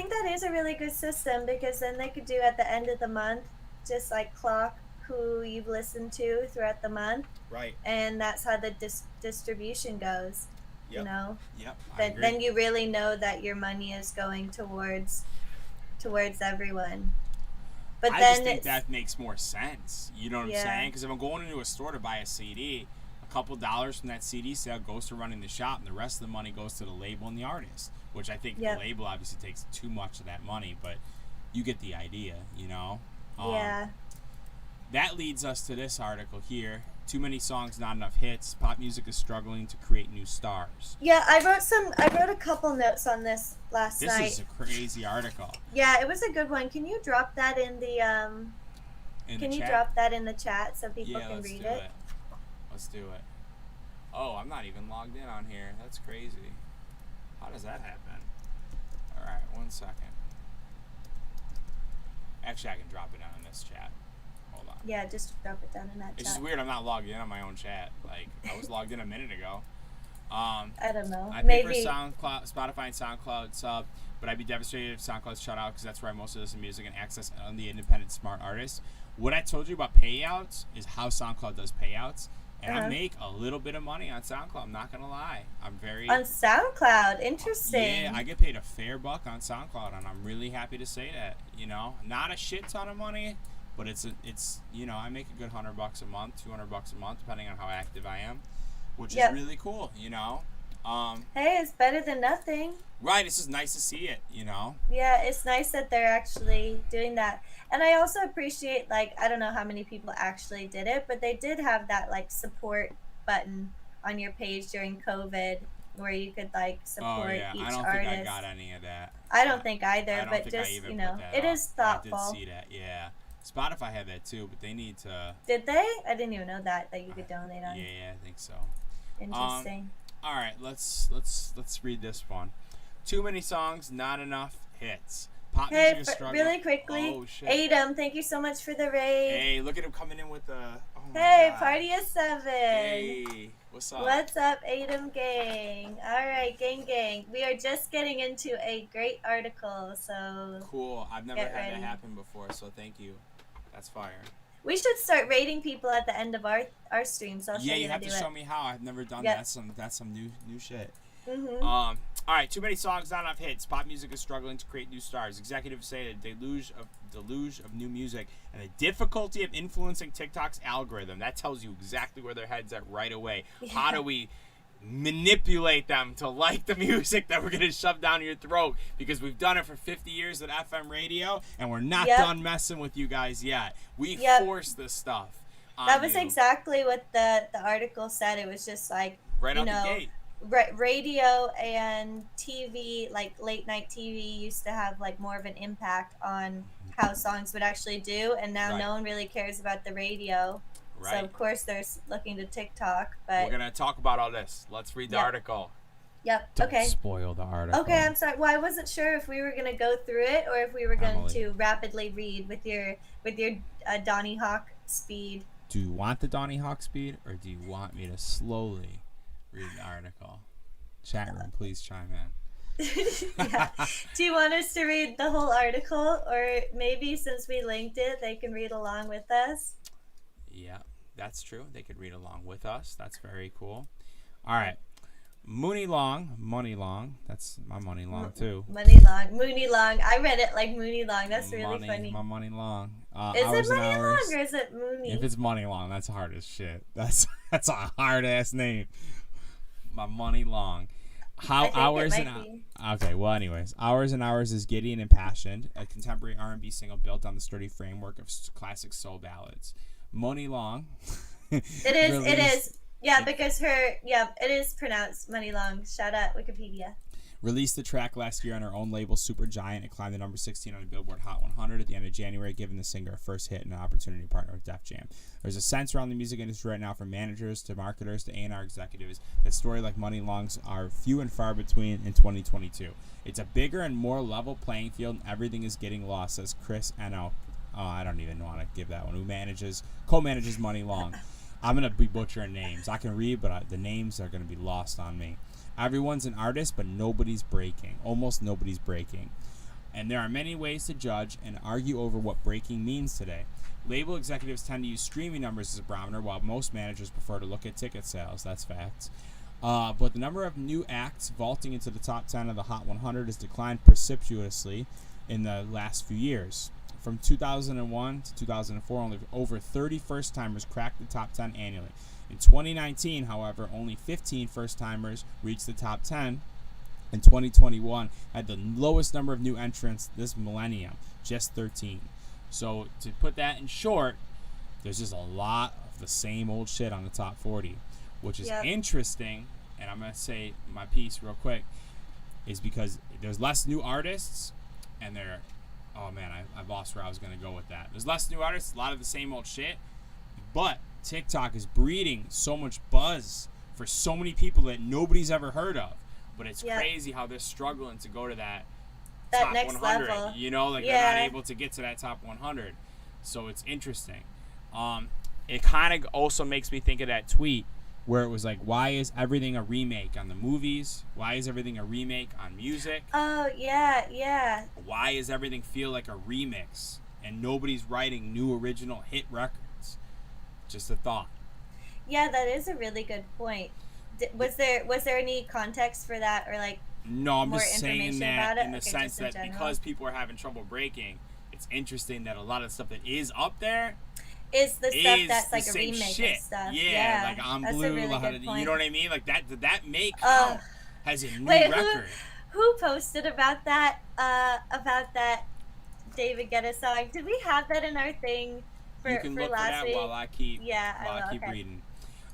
that is a really good system because then they could do at the end of the month just like clock who you've listened to throughout the month, Right. and that's how the distribution goes. You Yep. know, Yep. I then agree. you really know that your money is going towards everyone. But I just then think it's that makes more sense. You know what I'm yeah, saying? Because if I'm going into a store to buy a CD, a couple dollars from that CD sale goes to running the shop, and the rest of the money goes to the label and the artist. Which I think the yep, label obviously takes too much of that money, but you get the idea, you know. Um, yeah. that leads us to this article here. Too many songs, not enough hits. Pop music is struggling to create new stars. Yeah, I wrote a couple notes on this last This night. is a crazy article. Yeah, it was a good one. Can you drop that in the In can the you chat? drop that in the chat so people Yeah, can let's read do it? it. Let's do it. Oh, I'm not even logged in on here. That's crazy. How does that happen? Alright, 1 second. Actually, I can drop it down in this chat. Hold on. Yeah, just drop it down in that It's chat. just weird I'm not logged in on my own chat. Like, I was logged in a minute ago. I don't know. I pay for Maybe SoundCloud, Spotify and SoundCloud sub, but I'd be devastated if SoundCloud's shut out because that's where I mostly listen to music and access on the independent smart artists. What I told you about payouts is how SoundCloud does payouts, and I make a little bit of money on SoundCloud. I'm not gonna lie. I'm very on SoundCloud. Interesting. yeah. I get paid a fair buck on SoundCloud, and I'm really happy to say that. You know, not a shit ton of money, but it's you know, I make a good $100 a month, $200 a month, depending on how active I am, which Yep. is really cool. You know. Hey, it's better than nothing. Right, it's just nice to see it, you know? Yeah, it's nice that they're actually doing that. And I also appreciate, like, I don't know how many people actually did it, but they did have that, like, support button on your page during COVID where you could, like, Oh, support yeah, each I don't artist. think I got any of that. I don't think either, I don't but think I just, even you know, put that it up. is But I thoughtful. did see that, yeah. Spotify had that too, but they need to... Did they? I didn't even know that you could donate on. Yeah, I think so. Interesting. All right, let's read this one. Too many songs, not enough hits. Pop Hey, music is struggling. really quickly, Oh, shit. Adam, thank you so much for the raid. Hey, look at him coming in with the... Oh my Hey, God. party of 7. Hey, what's up? What's up, Adam gang? All right, gang. We are just getting into a great article, so Cool. I've never Get had ready. that happen before, so thank you. That's fire. we should start rating people at the end of our streams. I'll show Yeah, you you how have to to do show it. me how. I've never done Yep. that. That's some new shit. Mm-hmm. All right, too many songs, not enough hits. Pop music is struggling to create new stars. Executives say a deluge of new music and the difficulty of influencing TikTok's algorithm. That tells you exactly where their head's at right away. How do we manipulate them to like the music that we're going to shove down your throat? Because we've done it for 50 years at FM radio, and we're not Yep. done messing with you guys yet. We Yep. force this stuff on That was you exactly what the article said. It was just like, right you out know, the gate. radio and TV, like late night TV, used to have like more of an impact on how songs would actually do, and now Right. no one really cares about the radio. So Right. of course they're looking to TikTok, We're but going to talk about all this. Let's read the Yep. article. yep. Don't Okay. spoil the article. Okay, I'm sorry. Well, I wasn't sure if we were gonna go through it or if we were going Emily. to rapidly read with your Donny Hawk speed. Do you want the Donny Hawk speed, or do you want me to slowly read the article? Chat room, please chime in. Yeah. Do you want us to read the whole article, or maybe since we linked it, they can read along with us? Yeah, that's true. They could read along with us. That's very cool. All right. Money Long. That's my money long too. Mooney Long. I read it like Mooney Long. That's really funny. My money long. Is Hours it and Money hours. Long or is it Mooney? If it's money long, that's hard as shit. That's a hard ass name. My money long. How I think hours it and might be. okay. Well, anyways, Hours and Hours is giddy and impassioned, a contemporary R&B single built on the sturdy framework of classic soul ballads. Money Long. It is. It released- is. Yeah, because it is pronounced Money Long. Shout out Wikipedia. Released the track last year on her own label, Supergiant. It climbed to number 16 on the Billboard Hot 100 at the end of January, giving the singer a first hit and an opportunity to partner with Def Jam. There's a sense around the music industry right now, from managers to marketers to A&R executives, that stories like Money Long's are few and far between in 2022. It's a bigger and more level playing field, and everything is getting lost, says Chris Eno. Oh, I don't even want to give that one. Who co-manages Money Long. I'm going to be butchering names. I can read, but the names are going to be lost on me. Everyone's an artist, but nobody's breaking. Almost nobody's breaking. and there are many ways to judge and argue over what breaking means today. Label executives tend to use streaming numbers as a barometer, while most managers prefer to look at ticket sales. That's facts. But the number of new acts vaulting into the top 10 of the Hot 100 has declined precipitously in the last few years. From 2001 to 2004, only over 30 first-timers cracked the top 10 annually. In 2019, however, only 15 first-timers reached the top 10. In 2021, had the lowest number of new entrants this millennium, just 13. So to put that in short, there's just a lot of the same old shit on the top 40, which is interesting. And I'm going to say my piece real quick, is because there's less new artists, and they're, oh man, I've lost where I was going to go with that. There's less new artists, a lot of the same old shit, but TikTok is breeding so much buzz for so many people that nobody's ever heard of. But it's crazy how they're struggling to go to that top next 100. level. You know, like they're not able to get to that top 100. So it's interesting. It kind of also makes me think of that tweet where it was like, why is everything a remake on the movies? Why is everything a remake on music? Oh, yeah. Why does everything feel like a remix and nobody's writing new original hit records? Just a thought. Yeah, that is a really good point. Was there any context for that, or like no, I'm more just saying that in the okay, sense that because people are having trouble breaking, it's interesting that a lot of the stuff that is up there is the stuff that's like a same remake shit. of stuff. Yeah, like on Blue, really good point. You know what I mean? Like that. Did that make has a new record? Who posted about that? David Guetta song? Did we have that in our thing for you can look last for that week? while I keep okay. reading.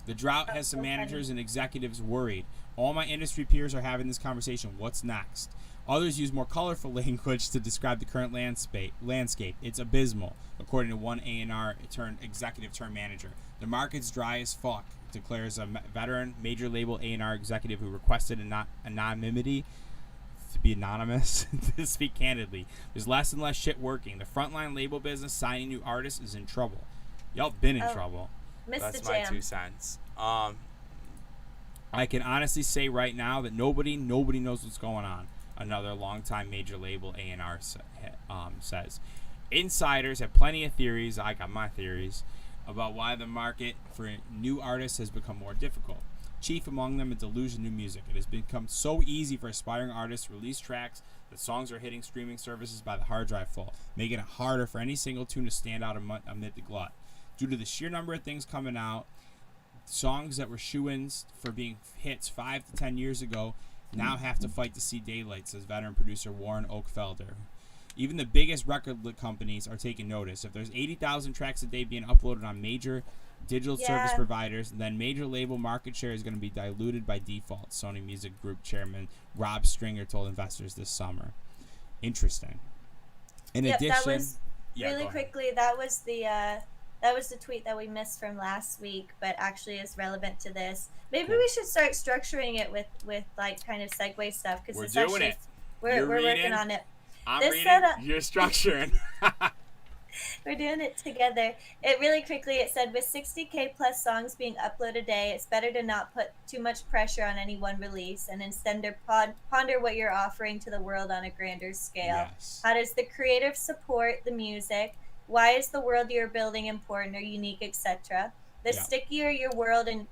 The drought has some managers and executives worried. All my industry peers are having this conversation. What's next? Others use more colorful language to describe the current landscape. It's abysmal, according to one A&R turned executive turned manager. The market's dry as fuck, declares a veteran major label A&R executive who requested anonymity to be anonymous to speak candidly. There's less and less shit working. The frontline label business signing new artists is in trouble. Y'all been in trouble. That's my 2 cents. I can honestly say right now that nobody knows what's going on. Another longtime major label A&R says. Insiders have plenty of theories. I got my theories about why the market for new artists has become more difficult. Chief among them, a delusion of new music. It has become so easy for aspiring artists to release tracks that songs are hitting streaming services by the hard drive full, making it harder for any single tune to stand out amid the glut. Due to the sheer number of things coming out, songs that were shoo-ins for being hits 5 to 10 years ago now have to fight to see daylight, says veteran producer Warren Oakfelder. Even the biggest record companies are taking notice. If there's 80,000 tracks a day being uploaded on major digital service providers, then major label market share is going to be diluted by default, Sony Music Group chairman Rob Stringer told investors this summer. Interesting. In addition, that was really quickly. That was the tweet that we missed from last week, but actually is relevant to this. Maybe we should start structuring it with like kind of segue stuff, because we're doing it. We're working on it. I'm reading. You're structuring. We're doing it together. It really quickly, it said, with 60K plus songs being uploaded a day, it's better to not put too much pressure on any one release and instead ponder what you're offering to the world on a grander scale. Yes. How does the creative support the music? Why is the world you're building important or unique, etc.? The stickier your world and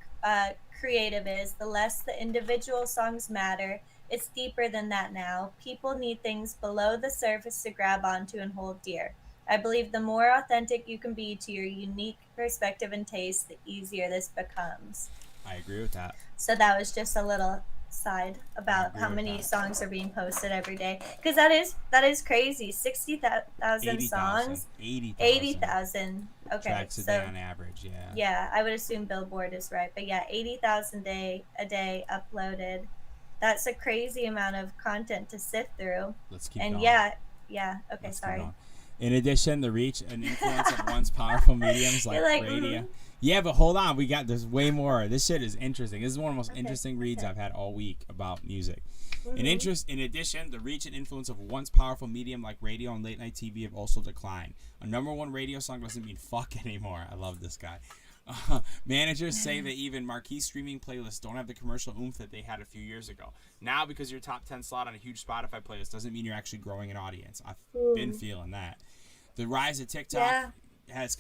creative is, the less the individual songs matter. It's deeper than that now. People need things below the surface to grab onto and hold dear. I believe the more authentic you can be to your unique perspective and taste, the easier this becomes. I agree with that. So that was just a little side about how many songs are being posted every day, because that is crazy. 60,000 songs, 80,000 okay, tracks a day on average. I would assume Billboard is right, but 80,000 a day uploaded. That's a crazy amount of content to sift through. Let's keep going. Okay, sorry. In addition, the reach and influence of once powerful mediums like radio. Yeah, but hold on. There's way more. This shit is interesting. This is one of the most interesting reads I've had all week about music. In addition, the reach and influence of a once powerful medium like radio and late night TV have also declined. A number one radio song doesn't mean fuck anymore. I love this guy. Managers say that even marquee streaming playlists don't have the commercial oomph that they had a few years ago. Now, because your top 10 slot on a huge Spotify playlist doesn't mean you're actually growing an audience. I've been feeling that. The rise of TikTok has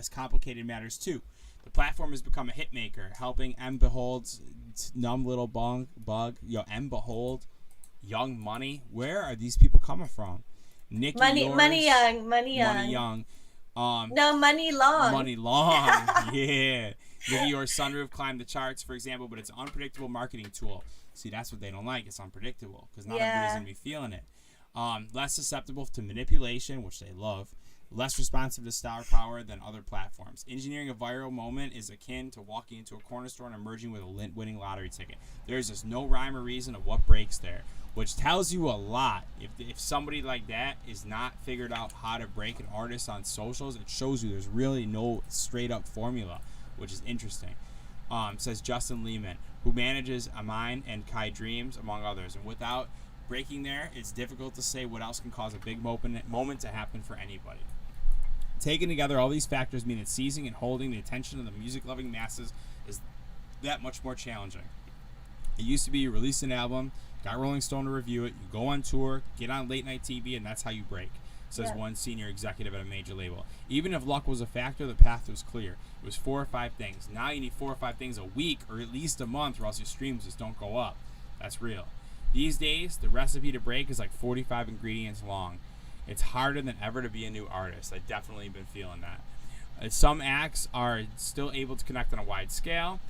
complicated matters too. The platform has become a hit maker, helping M. Behold's Numb Little Bug, M. Behold, Young Money. Where are these people coming from? Nicki Yours, Money Young. No, Money Long. Money Long, yeah. Nicki Yours Sunroof climbed the charts, for example, but it's an unpredictable marketing tool. See, that's what they don't like. It's unpredictable because not everybody's going to be feeling it. Less susceptible to manipulation, which they love. Less responsive to star power than other platforms. Engineering a viral moment is akin to walking into a corner store and emerging with a winning lottery ticket. There's just no rhyme or reason of what breaks there, which tells you a lot. If somebody like that is not figured out how to break an artist on socials, it shows you there's really no straight up formula, which is interesting. Says Justin Lehman, who manages Amine and Kai Dreams, among others. And without breaking there, it's difficult to say what else can cause a big moment to happen for anybody. Taken together, all these factors mean that seizing and holding the attention of the music-loving masses is that much more challenging. It used to be you release an album, got Rolling Stone to review it, you go on tour, get on late-night TV, and that's how you break, says one senior executive at a major label. Even if luck was a factor, the path was clear. It was 4 or 5 things. Now you need 4 or 5 things a week or at least a month or else your streams just don't go up. That's real. These days, the recipe to break is like 45 ingredients long. It's harder than ever to be a new artist. I've definitely been feeling that. Some acts are still able to connect on a wide scale.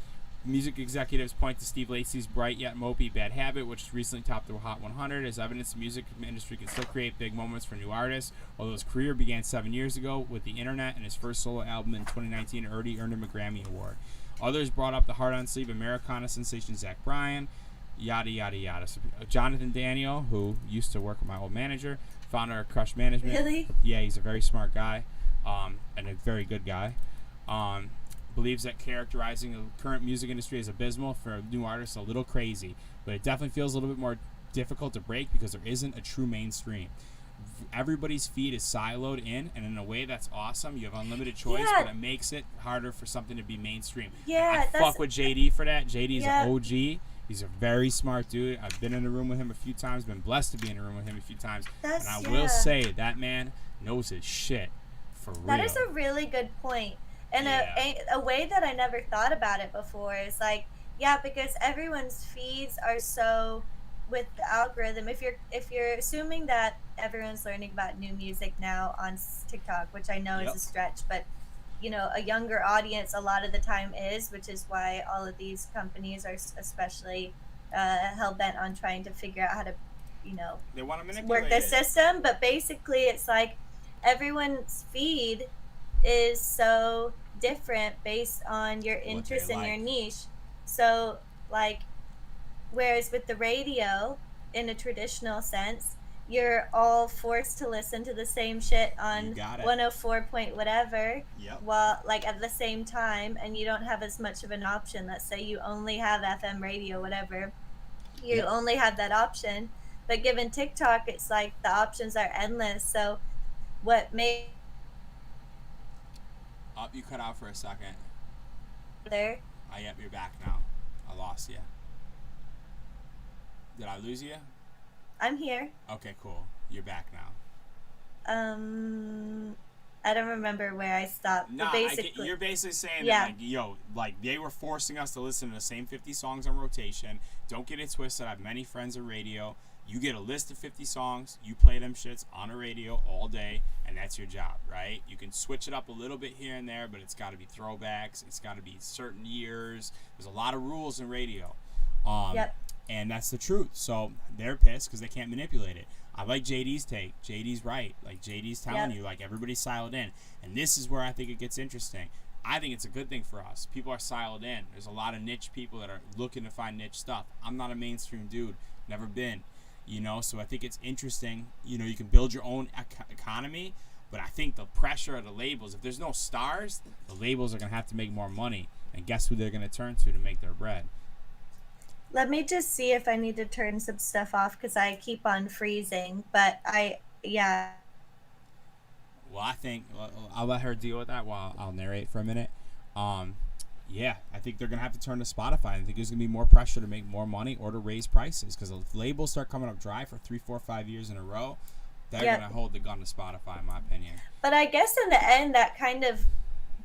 Music executives point to Steve Lacy's bright yet mopey Bad Habit, which recently topped the Hot 100, as evidence the music industry can still create big moments for new artists. Although his career began 7 years ago with the internet, and his first solo album in 2019 already earned him a Grammy Award. Others brought up the hard-on-sleeve Americana sensation Zach Bryan, yada yada yada. So, Jonathan Daniel, who used to work with my old manager, founder of Crush Management. Really? Yeah, he's a very smart guy, and a very good guy. Believes that characterizing the current music industry as abysmal for new artists is a little crazy, but it definitely feels a little bit more difficult to break because there isn't a true mainstream. Everybody's feed is siloed in, and in a way that's awesome. You have unlimited choice, but it makes it harder for something to be mainstream. Yeah, I fuck with JD for that. JD's an OG. He's a very smart dude. I've been in a room with him a few times. Been blessed to be in a room with him a few times. And I will say that man knows his shit for real. That is a really good point. And a way that I never thought about it before is like, because everyone's feeds are so with the algorithm. If you're assuming that everyone's learning about new music now on TikTok, which I know is a stretch, but a younger audience a lot of the time is, which is why all of these companies are especially hell-bent on trying to figure out how to, they want to manipulate work the system. But basically it's like everyone's feed is so different based on your interest and your niche. So like, whereas with the radio, in a traditional sense, you're all forced to listen to the same shit on 104 point whatever, while like at the same time, and you don't have as much of an option. Let's say you only have FM radio, whatever, you only have that option. But given TikTok, it's like the options are endless. So what made you cut out for a second. There. Yep, you're back now. I lost you. Did I lose you? I'm here. Okay, cool. You're back now. I don't remember where I stopped. No, you're basically saying that, they were forcing us to listen to the same 50 songs on rotation. Don't get it twisted. I have many friends at radio. You get a list of 50 songs. You play them shits on a radio all day, and that's your job, right? You can switch it up a little bit here and there, but it's got to be throwbacks. It's got to be certain years. There's a lot of rules in radio. And that's the truth. So they're pissed because they can't manipulate it. I like JD's take. JD's right. Like, JD's telling you, like, everybody's siloed in. And this is where I think it gets interesting. I think it's a good thing for us. People are siloed in. There's a lot of niche people that are looking to find niche stuff. I'm not a mainstream dude. Never been. So I think it's interesting. You can build your own economy. But I think the pressure of the labels, if there's no stars, the labels are going to have to make more money. And guess who they're going to turn to make their bread? Let me just see if I need to turn some stuff off because I keep on freezing. But Well, I think I'll let her deal with that while I'll narrate for a minute. Yeah, I think they're gonna have to turn to Spotify. I think there's gonna be more pressure to make more money or to raise prices because if labels start coming up dry for 3, 4, 5 years in a row, they're Yep. gonna hold the gun to Spotify, in my opinion. But I guess in the end, that kind of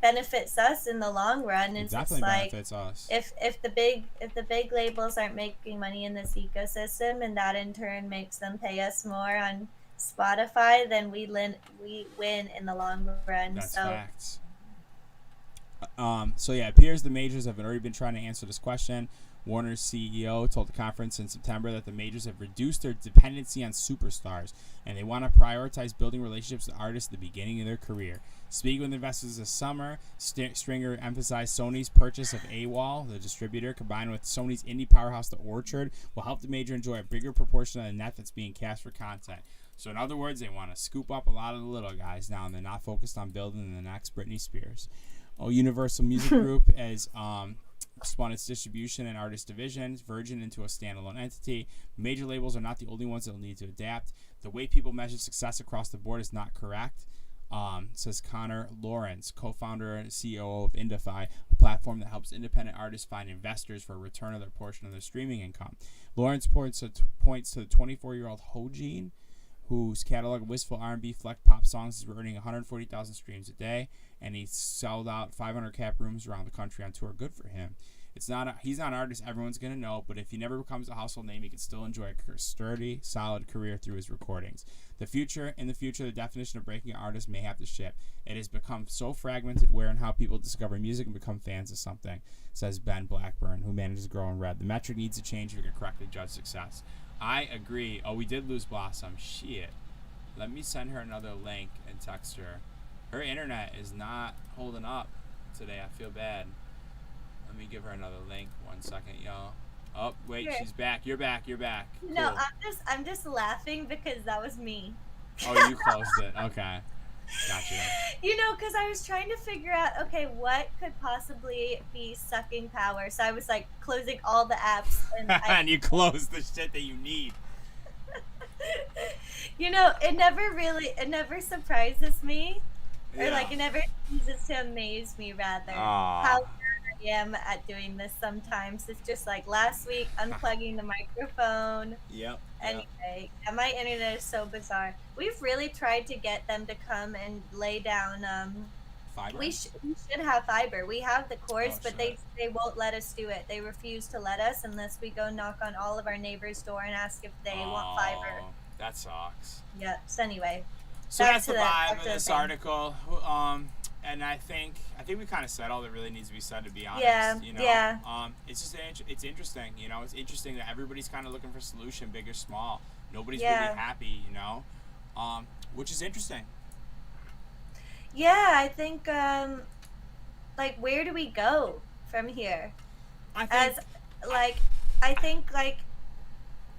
benefits us in the long run. It It's definitely like benefits us. if the big labels aren't making money in this ecosystem, and that in turn makes them pay us more on Spotify, then we win in the long run. That's So facts. So yeah, it appears the majors have already been trying to answer this question. Warner's CEO told the conference in September that the majors have reduced their dependency on superstars, and they want to prioritize building relationships with artists at the beginning of their career. Speaking with investors this summer, Stringer emphasized Sony's purchase of AWAL, the distributor, combined with Sony's indie powerhouse, The Orchard, will help the major enjoy a bigger proportion of the net that's being cast for content. So in other words, they want to scoop up a lot of the little guys now, and they're not focused on building the next Britney Spears. Universal Music Group has spun its distribution and artist divisions, Virgin, into a standalone entity. Major labels are not the only ones that will need to adapt. The way people measure success across the board is not correct, says Connor Lawrence, co-founder and CEO of Indify, a platform that helps independent artists find investors for a return of their portion of their streaming income. Lawrence points to the 24-year-old Hojin, whose catalog of wistful R&B fleck pop songs is earning 140,000 streams a day, and he sold out 500 cap rooms around the country on tour. Good for him. He's not an artist everyone's going to know, but if he never becomes a household name, he can still enjoy a sturdy, solid career through his recordings. In the future, the definition of breaking an artist may have to shift. It has become so fragmented where and how people discover music and become fans of something, says Ben Blackburn, who manages Grow and Red. The metric needs to change if we can correctly judge success. I agree. Oh, we did lose Blossom. Shit. Let me send her another link and text her. Her internet is not holding up today. I feel bad. Let me give her another link. 1 second, y'all. Oh, wait, Sure. She's back. You're back. Cool. No, I'm just laughing because that was me. Oh, you closed it. Okay. Gotcha. Because I was trying to figure out, okay, what could possibly be sucking power. So I was like closing all the apps, and And you closed the shit that you need. it never surprises me, or Yeah. it never ceases to amaze me, rather, Aw. how bad I am at doing this sometimes. It's just like last week, unplugging the microphone. Yep. Anyway, my internet is so bizarre. We've really tried to get them to come and lay down. Fiber? We should have fiber. We have the cords, but shit. they won't let us do it. They refuse to let us unless we go knock on all of our neighbors' door and ask if they want fiber. That sucks. Yeah. So anyway, So back that's to the the- vibe back of to the this thing. article. And I think we kind of said all that really needs to be said, to be honest. Yeah, yeah. It's just it's interesting. It's interesting that everybody's kind of looking for a solution, big or small. Nobody's Yeah. really happy. Which is interesting. Yeah, I think where do we go from here? I think I think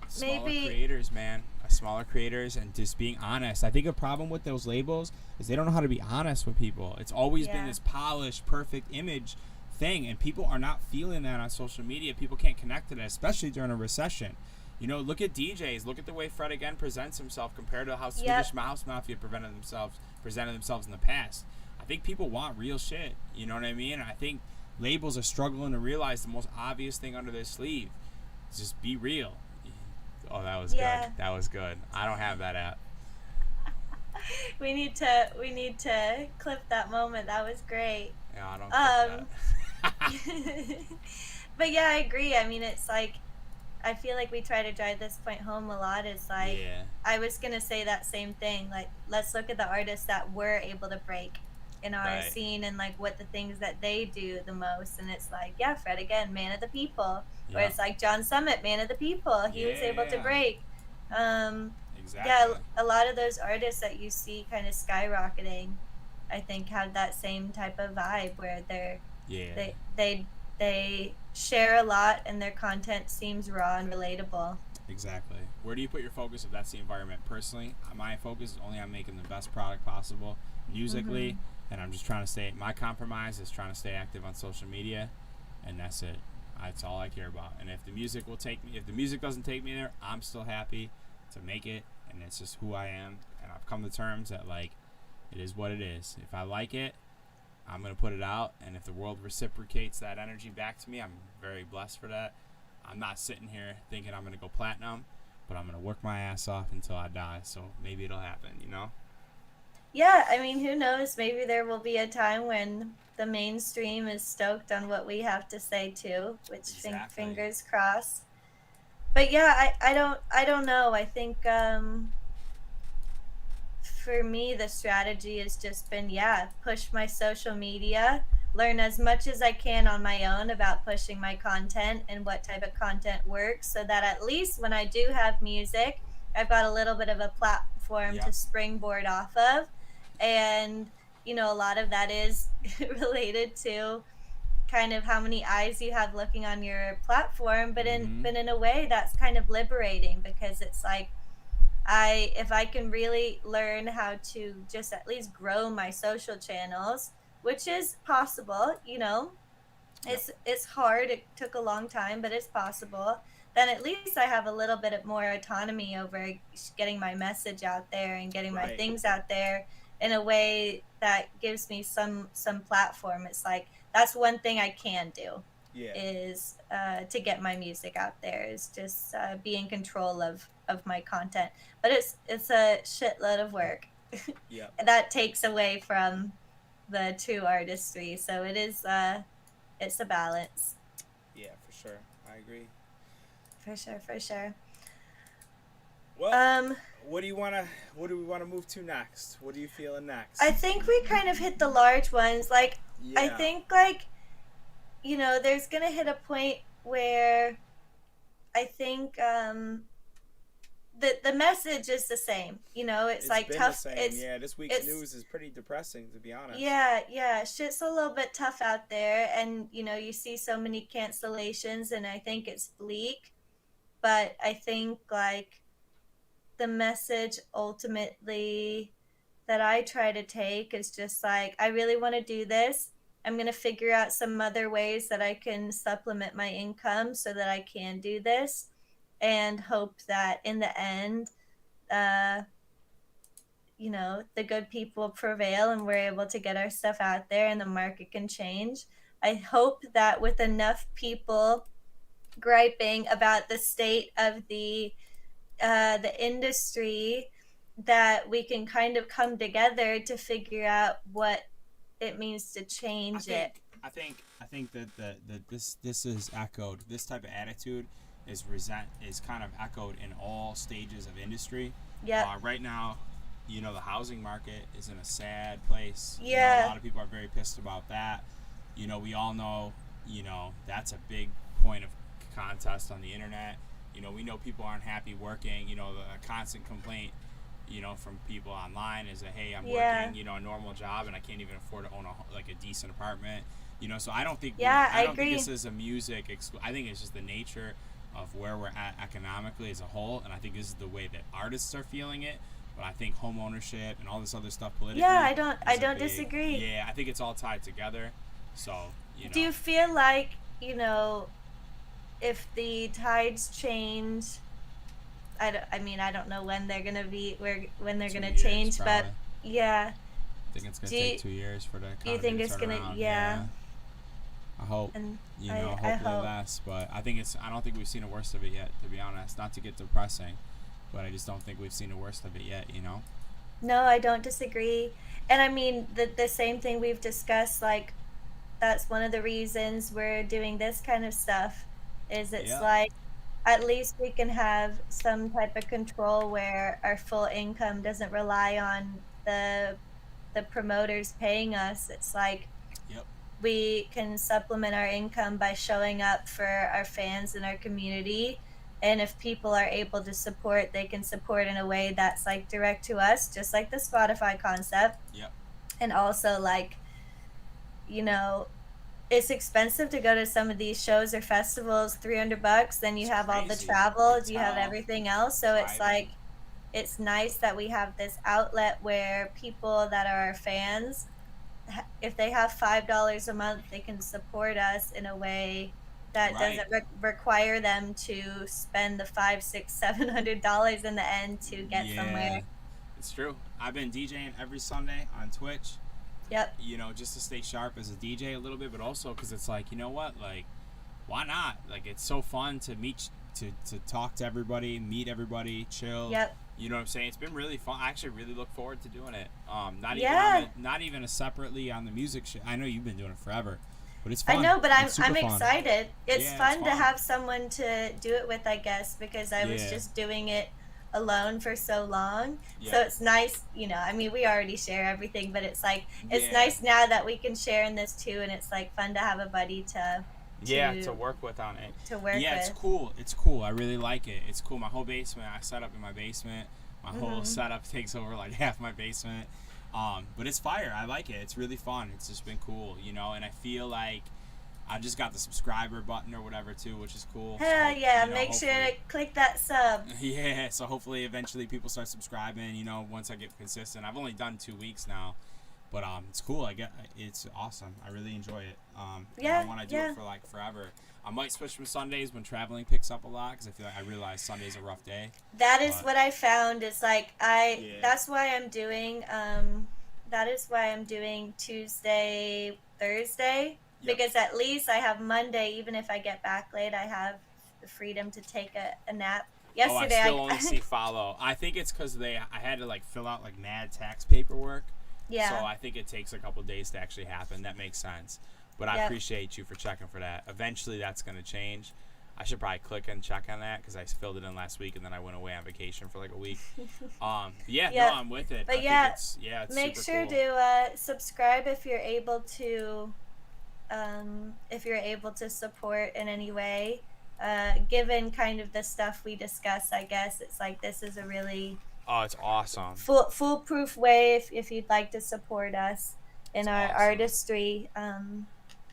smaller maybe- creators, man. Smaller creators, and just being honest. I think a problem with those labels is they don't know how to be honest with people. It's always been Yeah. this polished, perfect image thing, and people are not feeling that on social media. People can't connect to that, especially during a recession. Look at DJs. Look at the way Fred again presents himself compared to how Swedish House Mafia presented themselves in the past. I think people want real shit. You know what I mean? And I think labels are struggling to realize the most obvious thing under their sleeve is just be real. Oh, that was Yeah. good. That was good. I don't have that app. we need to clip that moment. That was great. Yeah, I don't clip that. But yeah, I agree. I mean, it's like, I feel like we try to drive this point home a lot. It's like, Yeah. I was going to say that same thing. Like, let's look at the artists that were able to break in our Right. scene, and like what the things that they do the most. And it's like, yeah, Fred again, man of the people. Or Yeah. it's like John Summit, man of the people. He was able to Yeah. break. Exactly. Yeah, a lot of those artists that you see kind of skyrocketing, I think, have that same type of vibe where Yeah. they share a lot and their content seems raw and relatable. Exactly. Where do you put your focus if that's the environment? Personally, my focus is only on making the best product possible musically, and I'm just trying to stay. My compromise is trying to stay active on social media, and that's it. That's all I care about. And if the music doesn't take me there, I'm still happy to make it, and it's just who I am. And I've come to terms that, like, it is what it is. If I like it, I'm gonna put it out, and if the world reciprocates that energy back to me, I'm very blessed for that. I'm not sitting here thinking I'm gonna go platinum, but I'm gonna work my ass off until I die. So maybe it'll happen, you know? Yeah, I mean, who knows? Maybe there will be a time when the mainstream is stoked on what we have to say too, which Exactly. fingers crossed. But yeah, I don't know. I think for me the strategy has just been, yeah, push my social media, learn as much as I can on my own about pushing my content and what type of content works, so that at least when I do have music, I've got a little bit of a platform to Yep. springboard off of. And a lot of that is related to kind of how many eyes you have looking on your platform, but in Mm-hmm. but in a way that's kind of liberating, because it's like, if I can really learn how to just at least grow my social channels, which is possible, Yep. it's hard. It took a long time, but it's possible. Then at least I have a little bit of more autonomy over getting my message out there and getting my Right. things out there in a way that gives me some platform. It's like that's one thing I can do, Yeah. is to get my music out there, is just be in control of my content. But it's a shitload of work Yep. that takes away from the true artistry. So it's a balance. Yeah, for sure. I agree. For sure, for sure. Well, Um, what do you wanna? What do we want to move to next? What are you feeling I next? think we kind of hit the large ones. Like, I Yeah. think, like, there's gonna hit a point where I think the message is the same. It's It's like been the tough. same. Yeah, this week's It's news is pretty depressing, to be honest. Yeah, yeah, shit's a little bit tough out there, and you see so many cancellations, and I think it's bleak. But I think, like, the message ultimately that I try to take is just like, I really want to do this. I'm going to figure out some other ways that I can supplement my income so that I can do this, and hope that in the end, uh, the good people prevail and we're able to get our stuff out there and the market can change. I hope that with enough people griping about the state of the industry, that we can kind of come together to figure out what it means to I change it. think I think that this is echoed. This type of attitude is kind of echoed in all stages of industry. Yep. Right now, the housing market is in a sad place. A Yeah. lot of people are very pissed about that. We all know, that's a big point of contest on the internet. We know people aren't happy working. The constant complaint, from people online is that, hey, I'm Yeah. working, a normal job and I can't even afford to own a decent apartment. So I don't think Yeah, I I don't think agree. this is a music. I think it's just the nature of where we're at economically as a whole, and I think this is the way that artists are feeling it. But I think home ownership and all this other stuff politically Yeah, I is a don't big, disagree. yeah. I think it's all tied together. So Do you feel like, if the tides change, I mean, I don't know when they're going to be when they're going to 2 years change, but probably. yeah. I think it's gonna Do take you, 2 years for the do you economy think to it's turn going to, around. yeah, Yeah, I hope. and I Hopefully hope. less. But I think I don't think we've seen the worst of it yet. To be honest, not to get depressing, but I just don't think we've seen the worst of it yet. No, I don't disagree. And I mean, the same thing we've discussed, like, that's one of the reasons we're doing this kind of stuff, is it's Yeah. like, at least we can have some type of control where our full income doesn't rely on the promoters paying us. It's like Yep. we can supplement our income by showing up for our fans and our community. And if people are able to support, they can support in a way that's like direct to us, just like the Spotify concept. Yep. And also, like, you know, it's expensive to go to some of these shows or festivals, $300. Then you It's have all the crazy. travel, you have Hotel, everything else. So it's driving. like, it's nice that we have this outlet where people that are our fans, if they have $5 a month, they can support us in a way that Right. doesn't require them to spend the five, six, $700 in the end to get Yeah. somewhere. It's true. I've been DJing every Sunday on Twitch. Yep. You know, just to stay sharp as a DJ a little bit, but also because it's like, you know what, like, why not? Like, it's so fun to meet, to talk to everybody, meet everybody, chill. Yep. You know what I'm saying? It's been really fun. I actually really look forward to doing it. Yeah. Not even a separately on the music shit. I know you've been doing it forever, but it's fun. I know, but It's super I'm fun. excited. It's Yeah, fun it's to fun. have someone to do it with, I guess, because I was Yeah. just doing it alone for so long. So Yeah. it's nice, you know. I mean, we already share everything, but it's like it's Yeah. nice now that we can share in this too, and it's like fun to have a buddy To work with on it. to work Yeah, with. it's cool. It's cool. I really like it. It's cool. My whole basement, I set up in my basement. My whole setup takes over like half my basement. But it's fire. I like it. It's really fun. It's just been cool, you know. And I feel like I just got the subscriber button or whatever too, which is cool. Hell So, yeah! you know, Make sure to hopefully- click that sub. Yeah, so hopefully eventually people start subscribing, you know, once I get consistent. I've only done 2 weeks now. But it's cool. It's awesome. I really enjoy it. And Yeah, I want to do yeah. it for like forever. I might switch from Sundays when traveling picks up a lot because I feel like I realize Sunday's a rough day. That is But- what I found. Is like Yeah. That's why I'm doing. That is why I'm doing Tuesday, Thursday, Yep. because at least I have Monday. Even if I get back late, I have the freedom to take a nap. Yesterday, I still only see follow. I think it's because I had to like fill out like mad tax paperwork. yeah. So I think it takes a couple days to actually happen. That makes sense. But I Yep. appreciate you for checking for that. Eventually that's going to change. I should probably click and check on that because I filled it in last week and then I went away on vacation for like a week. Yeah, Yeah. no, I'm with it. But I yeah, think it's Make super sure cool. to subscribe if you're able to. If you're able to support in any way, given kind of the stuff we discussed, I guess it's like this is a really Oh, it's awesome. foolproof way if you'd like to support us in It's our awesome. artistry,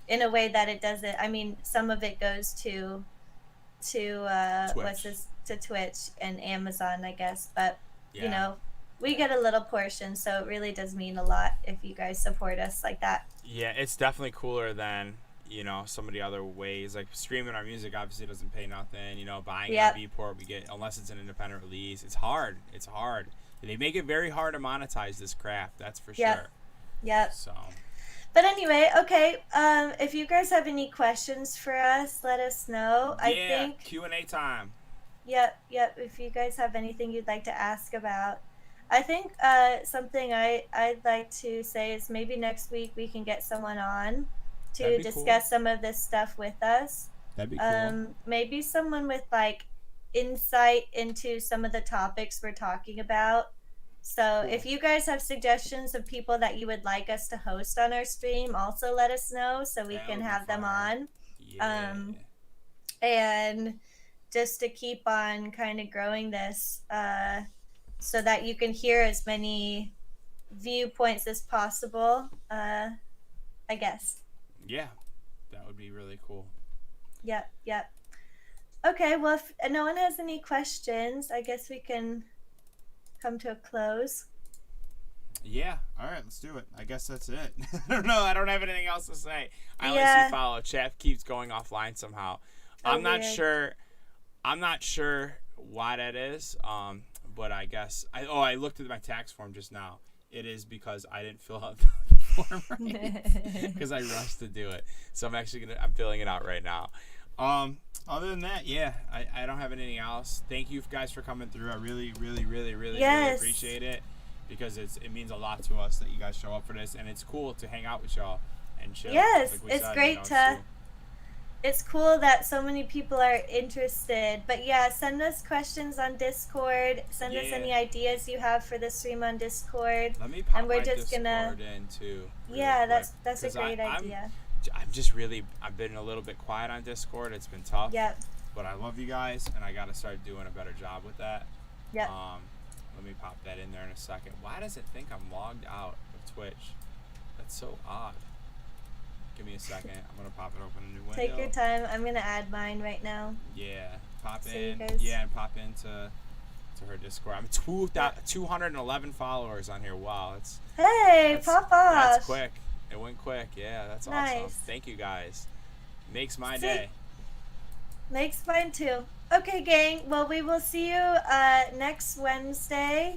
in a way that it doesn't. I mean, some of it goes to Twitch. to Twitch and Amazon, I guess, but Yeah. you know, we get a little portion, so it really does mean a lot if you guys support us like that. Yeah, it's definitely cooler than, you know, some of the other ways. Like streaming our music obviously doesn't pay nothing. You know, buying Yep. a Vport we get unless it's an independent release. It's hard. It's hard. They make it very hard to monetize this craft. That's for Yep. sure. Yep. So But anyway, okay. If you guys have any questions for us, let us know. I yeah, think. Q&A time. Yep. If you guys have anything you'd like to ask about, I think something I'd like to say is maybe next week we can get someone on to That'd be discuss some of this stuff with us. That'd be cool. Maybe someone with like insight into some of the topics we're talking about. So Cool. if you guys have suggestions of people that you would like us to host on our stream, also let us know so we That can would be have them fire. on. Yeah. And just to keep on kind of growing this, so that you can hear as many viewpoints as possible, I guess. Yeah. That would be really cool. Yep. Okay, well, if no one has any questions, I guess we can come to a close. Yeah. All right, let's do it. I guess that's it. I don't know. I don't have anything else to say. I only Yeah. see follow. Chat keeps going offline somehow. Oh, I'm not weird. sure. I'm not sure why that is. But I guess I looked at my tax form just now. It is because I didn't fill out the form right because I rushed to do it. So I'm filling it out right now. Other than that, yeah, I don't have anything else. Thank you guys for coming through. I really Yes. appreciate it because it means a lot to us that you guys show up for this, and it's cool to hang out with y'all and chill. Yes, like we it's said, great you know, to- cool. It's cool that so many people are interested. But yeah, send us questions on Discord. Send us Yeah. any ideas you have for the stream on Discord. Let me pop and we're my just Discord gonna- in too. really Yeah, quick, that's a 'cause great I'm idea. I've been a little bit quiet on Discord. It's been tough. Yep. But I love you guys, and I gotta start doing a better job with that. Yep. Let me pop that in there in a second. Why does it think I'm logged out of Twitch? That's so odd. Give me a second. I'm gonna pop it open a new window. Take your time. I'm gonna add mine right now. Yeah, pop So you in. guys- Yeah, and pop into her Discord. I'm 211 followers on here. Wow, Hey, that's pop off. That's quick. It went quick. Yeah, that's awesome. Nice. Thank you guys. Makes my See? day. Makes mine too. Okay, gang. Well, we will see you next Wednesday.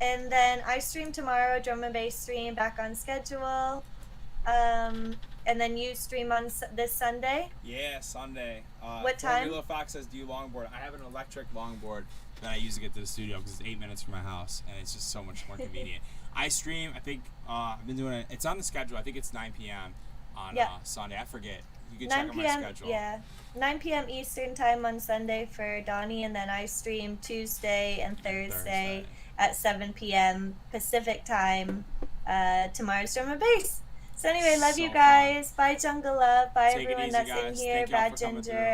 And then I stream tomorrow, drum and bass stream back on schedule. And then you stream on this Sunday. Yeah, Sunday. What time? Formula Fox says, do you longboard? I have an electric longboard that I use to get to the studio because it's 8 minutes from my house, and it's just so much more convenient. I stream, I think, I've been doing it, it's on the schedule, I think it's 9 p.m. on Sunday. I forget. You can check 9 on my p.m. schedule. Yeah, 9 p.m. Eastern time on Sunday for Donnie, and then I stream Tuesday and Thursday at 7 p.m. Pacific time. Tomorrow's drum and bass. So anyway, love you guys. Bye, Jungle Love. Bye, Take it everyone easy, that's guys. in here. Thank y'all Bad for coming Ginger, through.